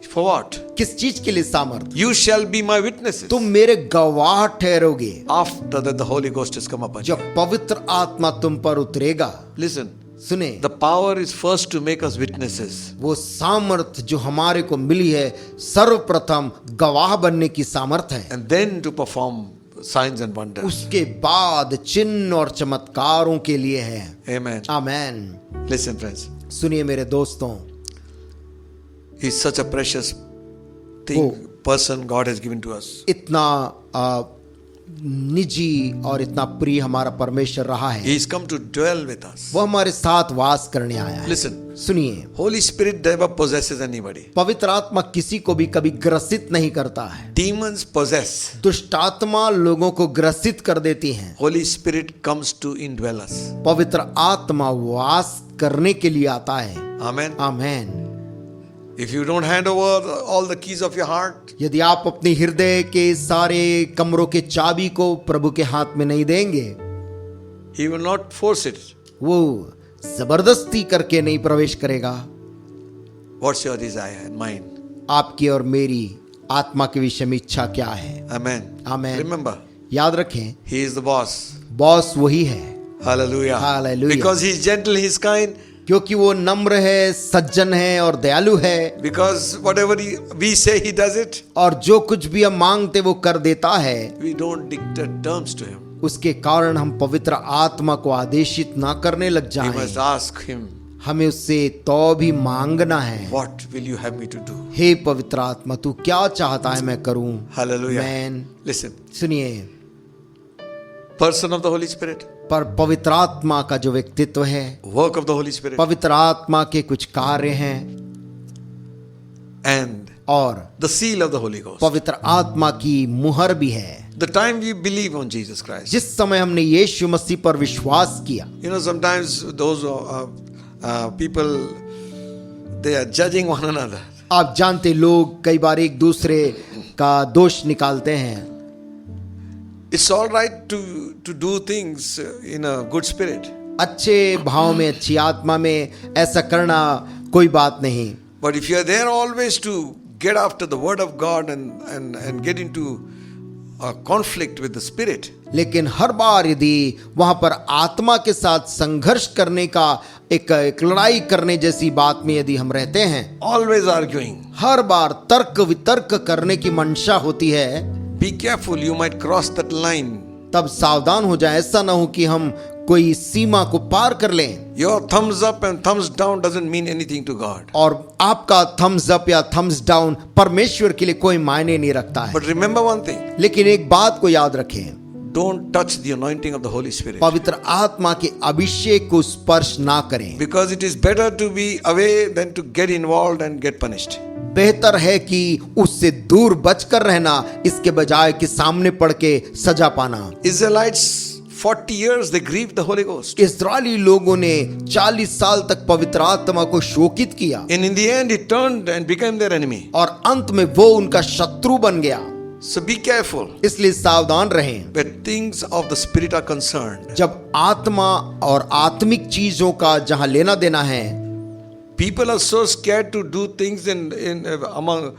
For what? किस चीज के लिए सामर्थ? You shall be my witnesses. तुम मेरे गवाह ठहरोगे। After that, the Holy Ghost has come upon you. जब पवित्र आत्मा तुम पर उतरेगा, Listen, सुने, the power is first to make us witnesses. वो सामर्थ जो हमारे को मिली है सर्वप्रथम गवाह बनने की सामर्थ है। And then to perform signs and wonders. उसके बाद चिन्ह और चमत्कारों के लिए है। Amen. आमेन। Listen, friends. सुनिए मेरे दोस्तों, He's such a precious thing, person God has given to us. इतना निजी और इतना प्रिय हमारा परमेश्वर रहा है। He's come to dwell with us. वो हमारे साथ वास करने आया है। Listen, सुनिए, Holy Spirit never possesses anybody. पवित्र आत्मा किसी को भी कभी ग्रसित नहीं करता है। Demons possess. दुष्ट आत्मा लोगों को ग्रसित कर देती हैं। Holy Spirit comes to indwell us. पवित्र आत्मा वास करने के लिए आता है। Amen. Amen. If you don't hand over all the keys of your heart, यदि आप अपने हृदय के सारे कमरों के चाबी को प्रभु के हाथ में नहीं देंगे, He will not force it. वो जबरदस्ती करके नहीं प्रवेश करेगा। What's your desire and mine? आपकी और मेरी आत्मा के विषय में इच्छा क्या है? Amen. Amen. Remember, याद रखें, He is the boss. Boss वही है। Hallelujah. Hallelujah. Because He is gentle, He is kind. क्योंकि वो नम्र है, सज्जन है और दयालु है। Because whatever we say, He does it. और जो कुछ भी हम मांगते वो कर देता है। We don't dictate terms to Him. उसके कारण हम पवित्र आत्मा को आदेशित ना करने लग We जाएं। must ask Him, हमें उससे तो भी मांगना है। what will you have me to do? हे पवित्र आत्मा, तू क्या चाहता है मैं करूं? Hallelujah. Amen. Listen, सुनिए, person of the Holy Spirit, पर पवित्र आत्मा का जो व्यक्तित्व है, work of the Holy Spirit. पवित्र आत्मा के कुछ कार्य हैं, and और the seal of the Holy Ghost. पवित्र आत्मा की मुहर भी है। The time we believe on Jesus Christ. जिस समय हमने यीशु मसीह पर विश्वास किया, You know, sometimes those people, they are judging one another. आप जानते लोग कई बार एक दूसरे का दोष निकालते हैं। It's all right to do things in a good spirit. अच्छे भाव में, अच्छी आत्मा में ऐसा करना कोई बात नहीं। But if you are there always to get after the word of God and get into a conflict with the spirit, लेकिन हर बार यदि वहां पर आत्मा के साथ संघर्ष करने का एक लड़ाई करने जैसी बात में यदि हम रहते हैं, always arguing, हर बार तर्क वितर्क करने की मंशा होती है, be careful, you might cross that line. तब सावधान हो जाए, ऐसा ना हो कि हम कोई सीमा को पार कर लें। Your thumbs up and thumbs down doesn't mean anything to God. और आपका थम्स अप या थम्स डाउन परमेश्वर के लिए कोई मायने नहीं रखता है। But remember one thing, लेकिन एक बात को याद रखें, don't touch the anointing of the Holy Spirit. पवित्र आत्मा के अभिषेक को स्पर्श ना करें। Because it is better to be away than to get involved and get punished. बेहतर है कि उससे दूर बचकर रहना, इसके बजाय कि सामने पड़ के सजा पाना। Israelites 40 years they grieved the Holy Ghost. इस्राएली लोगों ने 40 साल तक पवित्र आत्मा को शोकित किया, And in the end, it turned and became their enemy. और अंत में वो उनका शत्रु बन गया। So be careful इसलिए सावधान रहें। when things of the Spirit are concerned. जब आत्मा और आत्मिक चीजों का जहां लेना देना है, People are so scared to do things among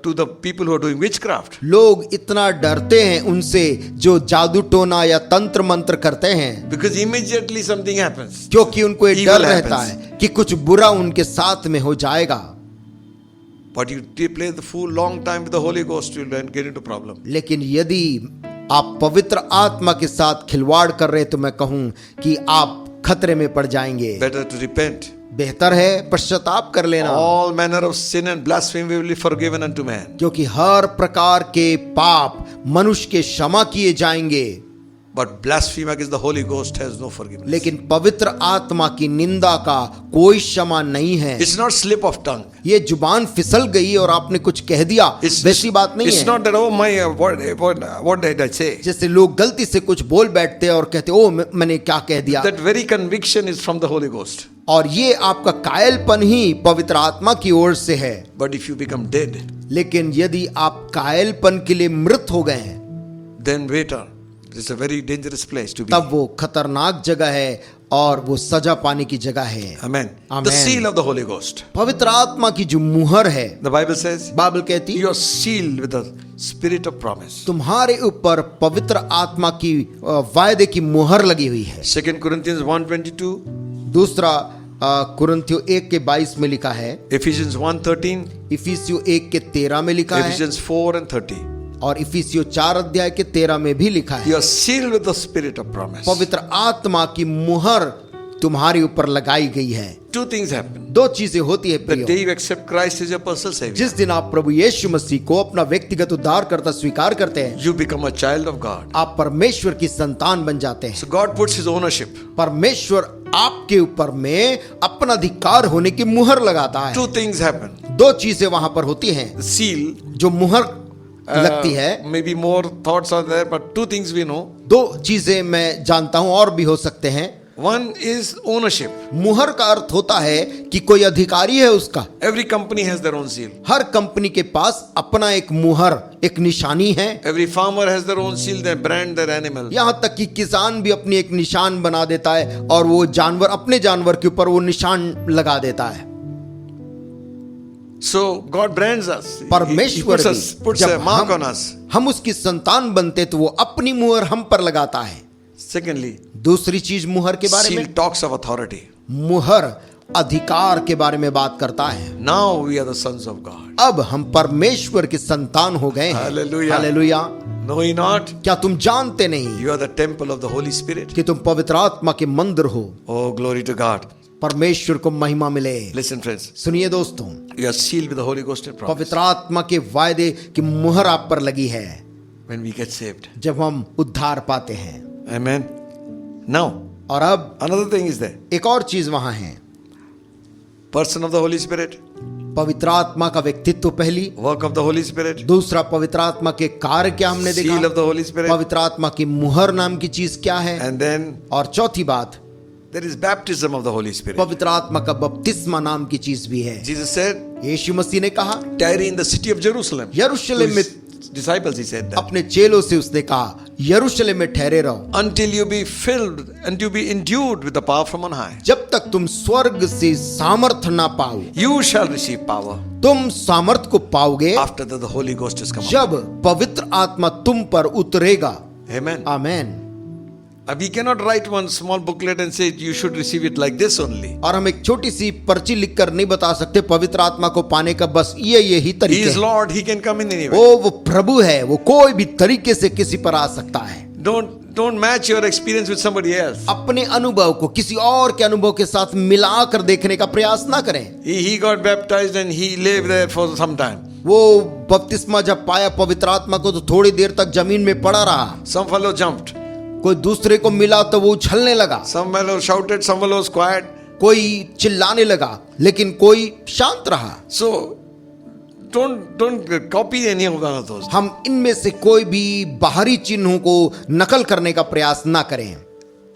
to the people who are doing witchcraft. लोग इतना डरते हैं उनसे जो जादू टोना या तंत्र मंत्र करते हैं, Because immediately something happens. क्योंकि उनको ये Evil डर रहता happens. है कि कुछ बुरा उनके साथ में हो जाएगा। But you play the fool long time with the Holy Ghost, you'll then get into problem. लेकिन यदि आप पवित्र आत्मा के साथ खिलवाड़ कर रहे तो मैं कहूं कि आप खतरे में पड़ जाएंगे। Better to repent. बेहतर है पश्चाताप कर लेना, All manner of sin and blasphemy will be forgiven unto man. क्योंकि हर प्रकार के पाप मनुष्य के क्षमा किए जाएंगे, But blasphemy against the Holy Ghost has no forgiveness. लेकिन पवित्र आत्मा की निंदा का कोई क्षमा नहीं है। It's not slip of tongue. ये जुबान फिसल गई और आपने कुछ कह दिया, वैसी बात नहीं It's है। not that, oh my, what did I say? जैसे लोग गलती से कुछ बोल बैठते हैं और कहते ओ मैंने क्या कह दिया, That very conviction is from the Holy Ghost. और ये आपका कायलपन ही पवित्र आत्मा की ओर से है। But if you become dead, लेकिन यदि आप कायलपन के लिए मृत हो गए हैं, then waiter, it's a very dangerous place to be. तब वो खतरनाक जगह है और वो सजा पाने की जगह है। Amen. Amen. The seal of the Holy Ghost. पवित्र आत्मा की जो मुहर है, The Bible says, बाइबल कहती you are sealed with the spirit of promise. तुम्हारे ऊपर पवित्र आत्मा की वायदे की मुहर लगी हुई है। 2 Corinthians 1:22, दूसरा कुरिन्थियों 1 के 22 में लिखा है, Ephesians 1:13, इफिसियों 1 के 13 में लिखा है, Ephesians 4:30. और इफिसियों 4 अध्याय के 13 में भी लिखा है, You are sealed with the spirit of promise. पवित्र आत्मा की मुहर तुम्हारे ऊपर लगाई गई है। Two things happen. दो चीजें होती है The प्रियो। day you accept Christ as your personal Savior, जिस दिन आप प्रभु यीशु मसीह को अपना व्यक्तिगत उद्धारकर्ता स्वीकार करते हैं, you become a child of God. आप परमेश्वर की संतान बन जाते हैं। So God puts His ownership. परमेश्वर आपके ऊपर में अपना अधिकार होने की मुहर लगाता है। Two things happen. दो चीजें वहां पर होती हैं। The seal, जो मुहर लगती है, maybe more thoughts are there, but two things we know. दो चीजें मैं जानता हूं और भी हो सकते हैं। One is ownership. मुहर का अर्थ होता है कि कोई अधिकारी है उसका। Every company has their own seal. Her company के पास अपना एक मुहर, एक निशानी है। Every farmer has their own seal, their brand, their animal. यहाँ तक कि किसान भी अपनी एक निशान बना देता है और वो जानवर, अपने जानवर के ऊपर वो निशान लगा देता है। So God brands us. He परमेश्वर puts भी a mark on us. हम उसकी संतान बनते तो वो अपनी मुहर हम पर लगाता है। Secondly, दूसरी चीज मुहर के बारे seal में, talks of authority. मुहर अधिकार के बारे में बात करता है। Now we are the sons of God. अब हम परमेश्वर की संतान हो गए हैं। Hallelujah. Hallelujah. Know ye not? क्या तुम जानते नहीं You are the temple of the Holy Spirit. कि तुम पवित्र आत्मा के मंदिर हो? Oh, glory to God. परमेश्वर को महिमा मिले। Listen, friends. सुनिए दोस्तों, You are sealed with the Holy Ghost and promise. पवित्र आत्मा के वायदे की मुहर आप पर लगी है When we get saved. जब हम उद्धार पाते हैं। Amen. Now, और अब another thing is there. एक और चीज वहां है। Person of the Holy Spirit. पवित्र आत्मा का व्यक्तित्व पहली, work of the Holy Spirit, दूसरा पवित्र आत्मा के कार्य क्या हमने seal of देखा, the Holy Spirit, पवित्र आत्मा की मुहर नाम की चीज क्या है, and then और चौथी बात there is baptism of the Holy Spirit. पवित्र आत्मा का बपतिस्मा नाम की चीज भी है। Jesus said, यीशु मसीह ने कहा, tarry in the city of Jerusalem. यरूशलेम To में his disciples he said that. अपने चेलों से उसने कहा, यरूशलेम में ठहरे रहो Until you be filled and you be endued with the power from on high. जब तक तुम स्वर्ग से सामर्थ ना पाओ। You shall receive power तुम सामर्थ को पाओगे after that the Holy Ghost has come. जब पवित्र आत्मा तुम पर उतरेगा। Amen. Amen. We cannot write one small booklet and say you should receive it like this only. और हम एक छोटी सी पर्ची लिखकर नहीं बता सकते पवित्र आत्मा को पाने का बस ये ही He तरीके is हैं। Lord, he can come in any way. वो प्रभु है, वो कोई भी तरीके से किसी पर आ सकता है। Don't match your experience with somebody else. अपने अनुभव को किसी और के अनुभव के साथ मिलाकर देखने का प्रयास ना करें। He got baptized and he lived there for some time. वो बपतिस्मा जब पाया पवित्र आत्मा को तो थोड़ी देर तक जमीन में पड़ा रहा। Some fellow jumped. कोई दूसरे को मिला तो वो उछलने लगा, Some fellow shouted, some fellow was quiet. कोई चिल्लाने लगा, लेकिन कोई शांत रहा। So don't copy any of those. हम इनमें से कोई भी बाहरी चिन्हों को नकल करने का प्रयास ना करें।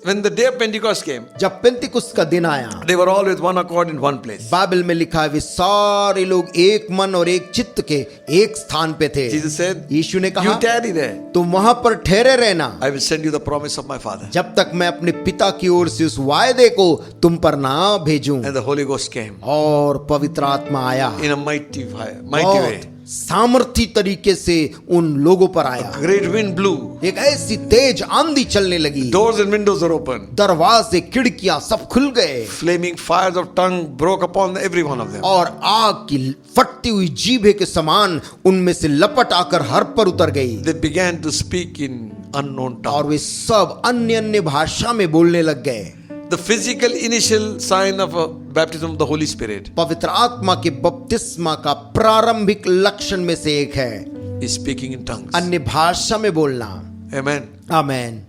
When the day of Pentecost came, जब पेंतिकुस्त का दिन आया, they were all with one accord in one place. Bible में लिखा है वे सारे लोग एक मन और एक चित्त के एक स्थान पे थे। Jesus said, यीशु ने you कहा, tarry there. तुम वहां पर ठहरे रहना I will send you the promise of my Father. जब तक मैं अपने पिता की ओर से उस वायदे को तुम पर ना भेजूं। And the Holy Ghost came और पवित्र आत्मा आया in a mighty way. बहुत सामर्थी तरीके से उन लोगों पर आया। Great wind blew. एक ऐसी तेज आंधी चलने लगी, Doors and windows were open. दरवाजे खिड़कियां सब खुल गए Flaming fires of tongue broke upon every one of them. और आग की फटती हुई जीभे के समान उनमें से लपट आकर हर पर उतर गई They began to speak in unknown और tongue. वे सब अन्य अन्य भाषा में बोलने लग गए। The physical initial sign of a baptism of the Holy Spirit पवित्र आत्मा के बपतिस्मा का प्रारंभिक लक्षण में से एक है is speaking in tongues. अन्य भाषा में बोलना। Amen. Amen.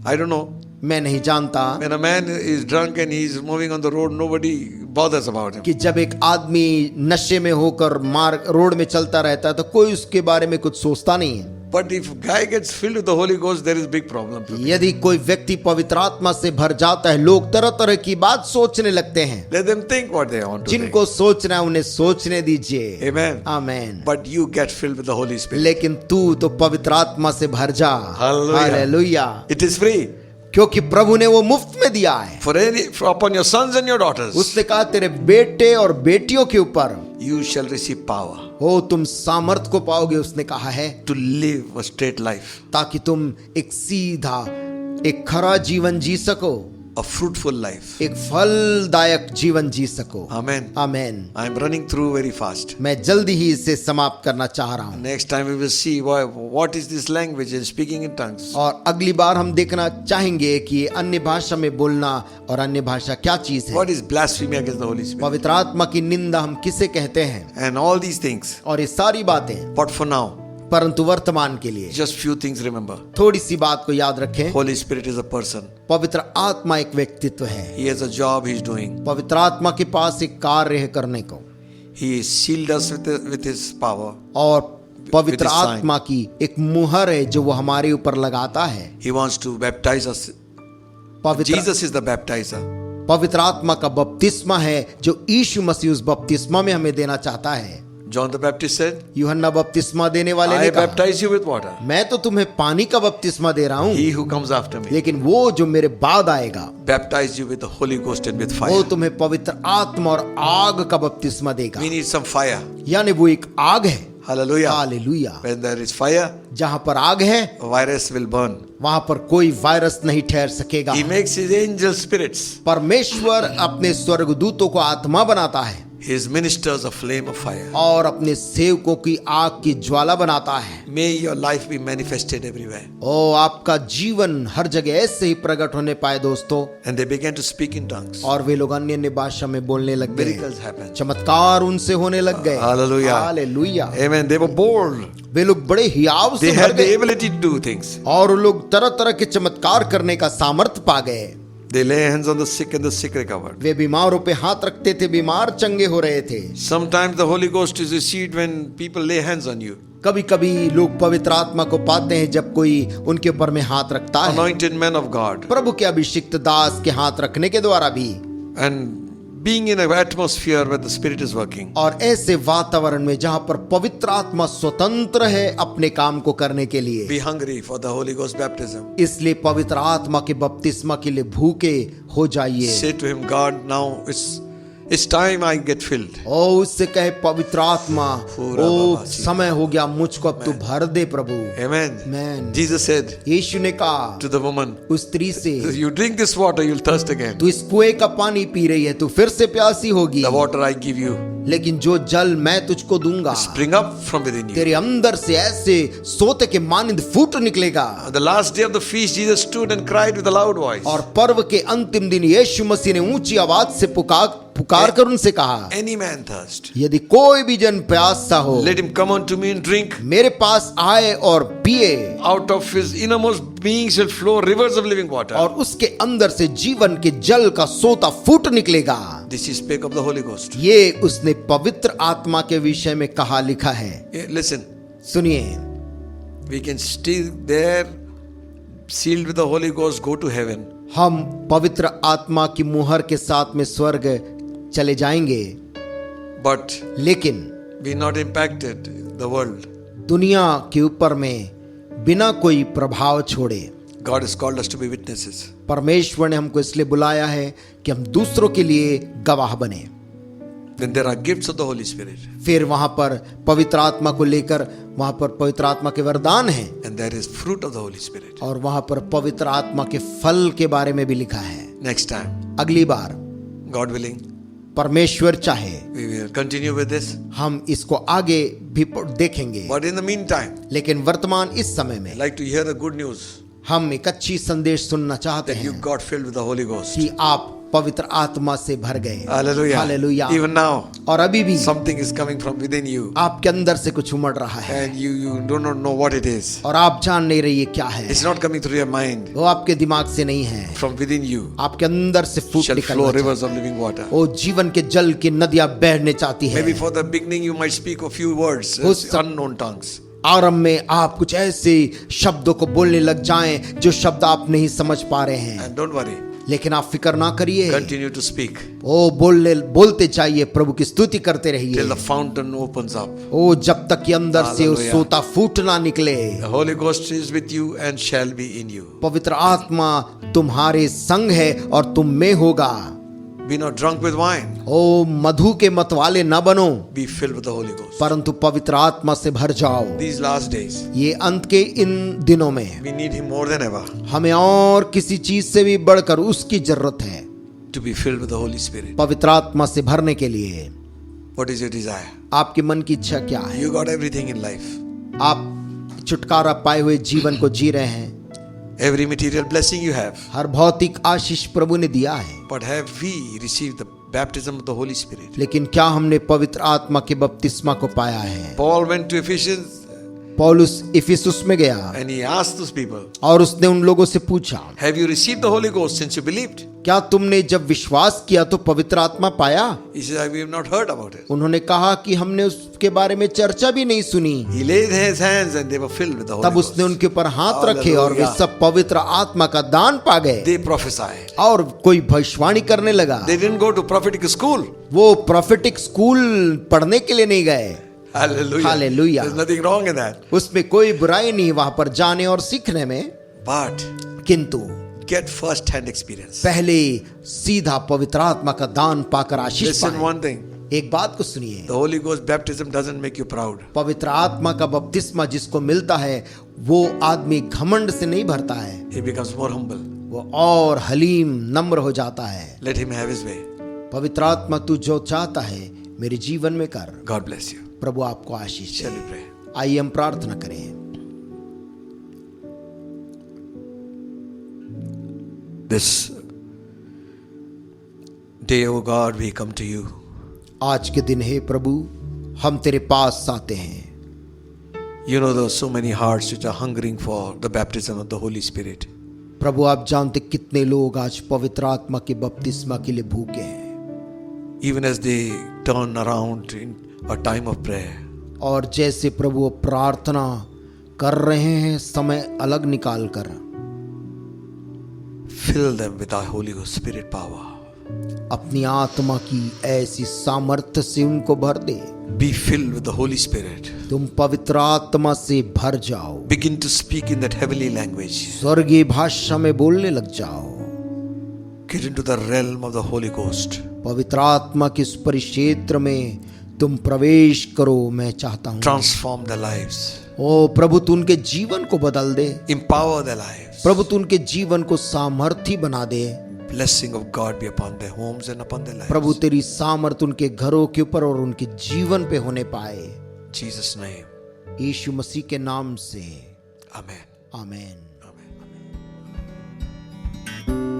I don't know. मैं नहीं जानता When a man is drunk and he is moving on the road, nobody bothers about him. कि जब एक आदमी नशे में होकर मार्ग रोड में चलता रहता है तो कोई उसके बारे में कुछ सोचता नहीं है। But if guy gets filled with the Holy Ghost, there is big problem. यदि कोई व्यक्ति पवित्र आत्मा से भर जाता है, लोग तरह तरह की बात सोचने लगते हैं। Let them think what they want to think. जिनको सोचना है उन्हें सोचने दीजिए। Amen. Amen. But you get filled with the Holy Spirit. लेकिन तू तो पवित्र आत्मा से भर जा। Hallelujah. Hallelujah. It is free. क्योंकि प्रभु ने वो मुफ्त में दिया है। For upon your sons and your daughters, उसने कहा तेरे बेटे और बेटियों के ऊपर you shall receive power हो तुम सामर्थ को पाओगे। उसने कहा है to live a straight life, ताकि तुम एक सीधा एक खरा जीवन जी सको, a fruitful life. एक फलदायक जीवन जी सको। Amen. Amen. I am running through very fast. मैं जल्दी ही इसे समाप्त करना चाह रहा हूँ Next time we will see what is this language and speaking in tongues. और अगली बार हम देखना चाहेंगे कि ये अन्य भाषा में बोलना और अन्य भाषा क्या चीज है। What is blasphemy against the Holy Spirit? पवित्र आत्मा की निंदा हम किसे कहते हैं And all these things. और ये सारी बातें, But for now, परंतु वर्तमान के लिए just few things remember. थोड़ी सी बात को याद रखें। Holy Spirit is a person. पवित्र आत्मा एक व्यक्तित्व है। He has a job he is doing. पवित्र आत्मा के पास एक कार्य है करने को He sealed us with his power. और पवित्र With his sign. आत्मा की एक मुहर है जो वो हमारे ऊपर लगाता है। He wants to baptize us. पवित्र Jesus is the baptizer. पवित्र आत्मा का बपतिस्मा है जो यीशु मसीह उस बपतिस्मा में हमें देना चाहता है। John the Baptist said, यूहन्ना बपतिस्मा देने वाले ने I कहा, baptize you with water. मैं तो तुम्हें पानी का बपतिस्मा दे रहा हूँ, He who comes after me लेकिन वो जो मेरे बाद आएगा baptize you with the Holy Ghost and with वो fire. तुम्हें पवित्र आत्मा और आग का बपतिस्मा देगा। We need some fire. यानी वो एक आग है। Hallelujah. Hallelujah. When there is fire, जहाँ पर आग है virus will burn. वहां पर कोई वायरस नहीं ठहर सकेगा। He makes his angel spirits, परमेश्वर अपने स्वर्गदूतों को आत्मा बनाता है his ministers a flame of fire. और अपने सेवकों की आग की ज्वाला बनाता है। May your life be manifested everywhere. ओ आपका जीवन हर जगह ऐसे ही प्रकट होने पाए दोस्तों। And they began to speak in tongues. और वे लोग अन्य अन्य भाषा में बोलने लग गए। Miracles happened. चमत्कार उनसे होने लग गए। Hallelujah. Hallelujah. Amen. They were bold. वे लोग बड़े हियाव They से भर had the गए ability to do things. और वो लोग तरह तरह के चमत्कार करने का सामर्थ्य पा गए। They lay hands on the sick and the sick recovered. वे बीमारों पे हाथ रखते थे, बीमार चंगे हो रहे थे। Sometimes the Holy Ghost is received when people lay hands on you. कभी कभी लोग पवित्र आत्मा को पाते हैं जब कोई उनके ऊपर में हाथ रखता है। Anointed men of God. प्रभु के अभिषिक्त दास के हाथ रखने के द्वारा भी, And being in an atmosphere where the Spirit is working. और ऐसे वातावरण में जहां पर पवित्र आत्मा स्वतंत्र है अपने काम को करने के लिए। Be hungry for the Holy Ghost baptism. इसलिए पवित्र आत्मा के बपतिस्मा के लिए भूखे हो जाइए। Say to him, God, now it's time I get filled. ओ उससे कहे पवित्र आत्मा, पूरा ओ बाबा जी। समय हो गया, मुझको अब तू भर दे प्रभु। Amen. Amen. Jesus said यीशु ने कहा to the woman, उस स्त्री से, you drink this water, you'll thirst again. तू इस कुएं का पानी पी रही है, तू फिर से प्यासी होगी, The water I give you, लेकिन जो जल मैं तुझको दूंगा spring up from within you. तेरे अंदर से ऐसे सोते के मानिंद फूट निकलेगा। On the last day of the feast, Jesus stood and cried with a loud voice. और पर्व के अंतिम दिन यीशु मसीह ने ऊंची आवाज से पुकार कर उनसे कहा, Any man thirst, यदि कोई भी जन प्यासा हो, let him come unto me and drink. मेरे पास आए और पिए, Out of his innermost being shall flow rivers of living water. और उसके अंदर से जीवन के जल का सोता फूट निकलेगा। This is spake of the Holy Ghost. ये उसने पवित्र आत्मा के विषय में कहा लिखा है। Listen, सुनिए, we can stay there sealed with the Holy Ghost, go to heaven. हम पवित्र आत्मा की मुहर के साथ में स्वर्ग चले जाएंगे, But लेकिन we not impacted the world. दुनिया के ऊपर में बिना कोई प्रभाव छोड़े God has called us to be witnesses. परमेश्वर ने हमको इसलिए बुलाया है कि हम दूसरों के लिए गवाह बने। Then there are gifts of the Holy Spirit. फिर वहां पर पवित्र आत्मा को लेकर वहां पर पवित्र आत्मा के वरदान हैं, And there is fruit of the Holy Spirit. और वहां पर पवित्र आत्मा के फल के बारे में भी लिखा है। Next time, अगली बार God willing, परमेश्वर चाहे we will continue with this. हम इसको आगे भी देखेंगे, But in the meantime, लेकिन वर्तमान इस समय में I'd like to hear the good news हम एक अच्छी संदेश सुनना चाहते that you हैं got filled with the Holy Ghost. कि आप पवित्र आत्मा से भर गए। Hallelujah. हालेलुया। Even now, और अभी भी something is coming from within you, आपके अंदर से कुछ उमड़ रहा है, and you do not know what it is. और आप जान नहीं रही ये क्या है। It's not coming through your mind. वो आपके दिमाग से नहीं है, From within you आपके अंदर से फूट shall निकलना flow चाहिए। rivers of living water. वो जीवन के जल की नदियां बहने चाहती है। Maybe for the beginning you might speak a few words, हो सक- unknown tongues. आरंभ में आप कुछ ऐसे शब्दों को बोलने लग जाएं जो शब्द आप नहीं समझ पा रहे हैं, And don't worry, लेकिन आप फिक्र ना करिए, continue to speak ओ बोलते चाहिए, प्रभु की स्तुति करते रहिए, till the fountain opens up. ओ जब तक कि अंदर से वो Hallelujah. सोता फूट ना निकले। The Holy Ghost is with you and shall be in you. पवित्र आत्मा तुम्हारे संग है और तुम में होगा। Be not drunk with wine. ओ मधु के मत वाले न बनो, Be filled with the Holy Ghost. परंतु पवित्र आत्मा से भर जाओ। These last days, ये अंत के इन दिनों में we need Him more than ever हमें और किसी चीज से भी बढ़कर उसकी जरूरत है, to be filled with the Holy Spirit. पवित्र आत्मा से भरने के लिए। What is your desire? आपके मन की इच्छा क्या है? You got everything in life. आप छुटकारा पाए हुए जीवन को जी रहे हैं, Every material blessing you have. हर भौतिक आशीष प्रभु ने दिया है, But have we received the baptism of the Holy Spirit? लेकिन क्या हमने पवित्र आत्मा के बपतिस्मा को पाया है? Paul went to Ephesians पौलुस इफिसुस में गया and he asked those people, और उसने उन लोगों से पूछा, have you received the Holy Ghost since you believed? क्या तुमने जब विश्वास किया तो पवित्र आत्मा पाया? He said, we have not heard about it. उन्होंने कहा कि हमने उसके बारे में चर्चा भी नहीं सुनी। He laid his hands and they were filled with the Holy तब Ghost. उसने उनके ऊपर हाथ रखे और वे Hallelujah. सब पवित्र आत्मा का दान पा गए, They prophesied. और कोई भविष्यवाणी करने लगा। They didn't go to prophetic school. वो प्रोफेटिक स्कूल पढ़ने के लिए नहीं गए। Hallelujah. Hallelujah. There's nothing wrong in that. उसमें कोई बुराई नहीं वहां पर जाने और सीखने में, But किंतु get first hand experience. पहले सीधा पवित्र आत्मा का दान पाकर आशीष Listen पाएं। one thing. एक बात को सुनिए, The Holy Ghost baptism doesn't make you proud. पवित्र आत्मा का बपतिस्मा जिसको मिलता है वो आदमी घमंड से नहीं भरता है, He becomes more humble. वो और हलीम नम्र हो जाता है। Let him have his way. पवित्र आत्मा तू जो चाहता है मेरे जीवन में कर। God bless you. प्रभु आपको आशीष Shall दे। we pray? आइए हम प्रार्थना करें। This day, O God, we come to you. आज के दिन हे प्रभु हम तेरे पास आते हैं। You know there are so many hearts which are hungering for the baptism of the Holy Spirit. प्रभु आप जानते कितने लोग आज पवित्र आत्मा के बपतिस्मा के लिए भूखे हैं, even as they turn around in a time of prayer. और जैसे प्रभु वो प्रार्थना कर रहे हैं समय अलग निकाल कर, Fill them with thy Holy Ghost Spirit power. अपनी आत्मा की ऐसी सामर्थ्य से उनको भर दे। Be filled with the Holy Spirit. तुम पवित्र आत्मा से भर जाओ, Begin to speak in that heavenly language. स्वर्गीय भाषा में बोलने लग जाओ। Get into the realm of the Holy Ghost. पवित्र आत्मा के इस परिक्षेत्र में तुम प्रवेश करो, मैं चाहता हूँ। Transform their lives. ओ प्रभु तू उनके जीवन को बदल दे, Empower their lives. प्रभु तू उनके जीवन को सामर्थी बना दे। Blessing of God be upon their homes and upon their lives. प्रभु तेरी सामर्थ उनके घरों के ऊपर और उनके जीवन पे होने पाए, In Jesus' name. यीशु मसीह के नाम से Amen. आमीन। Amen.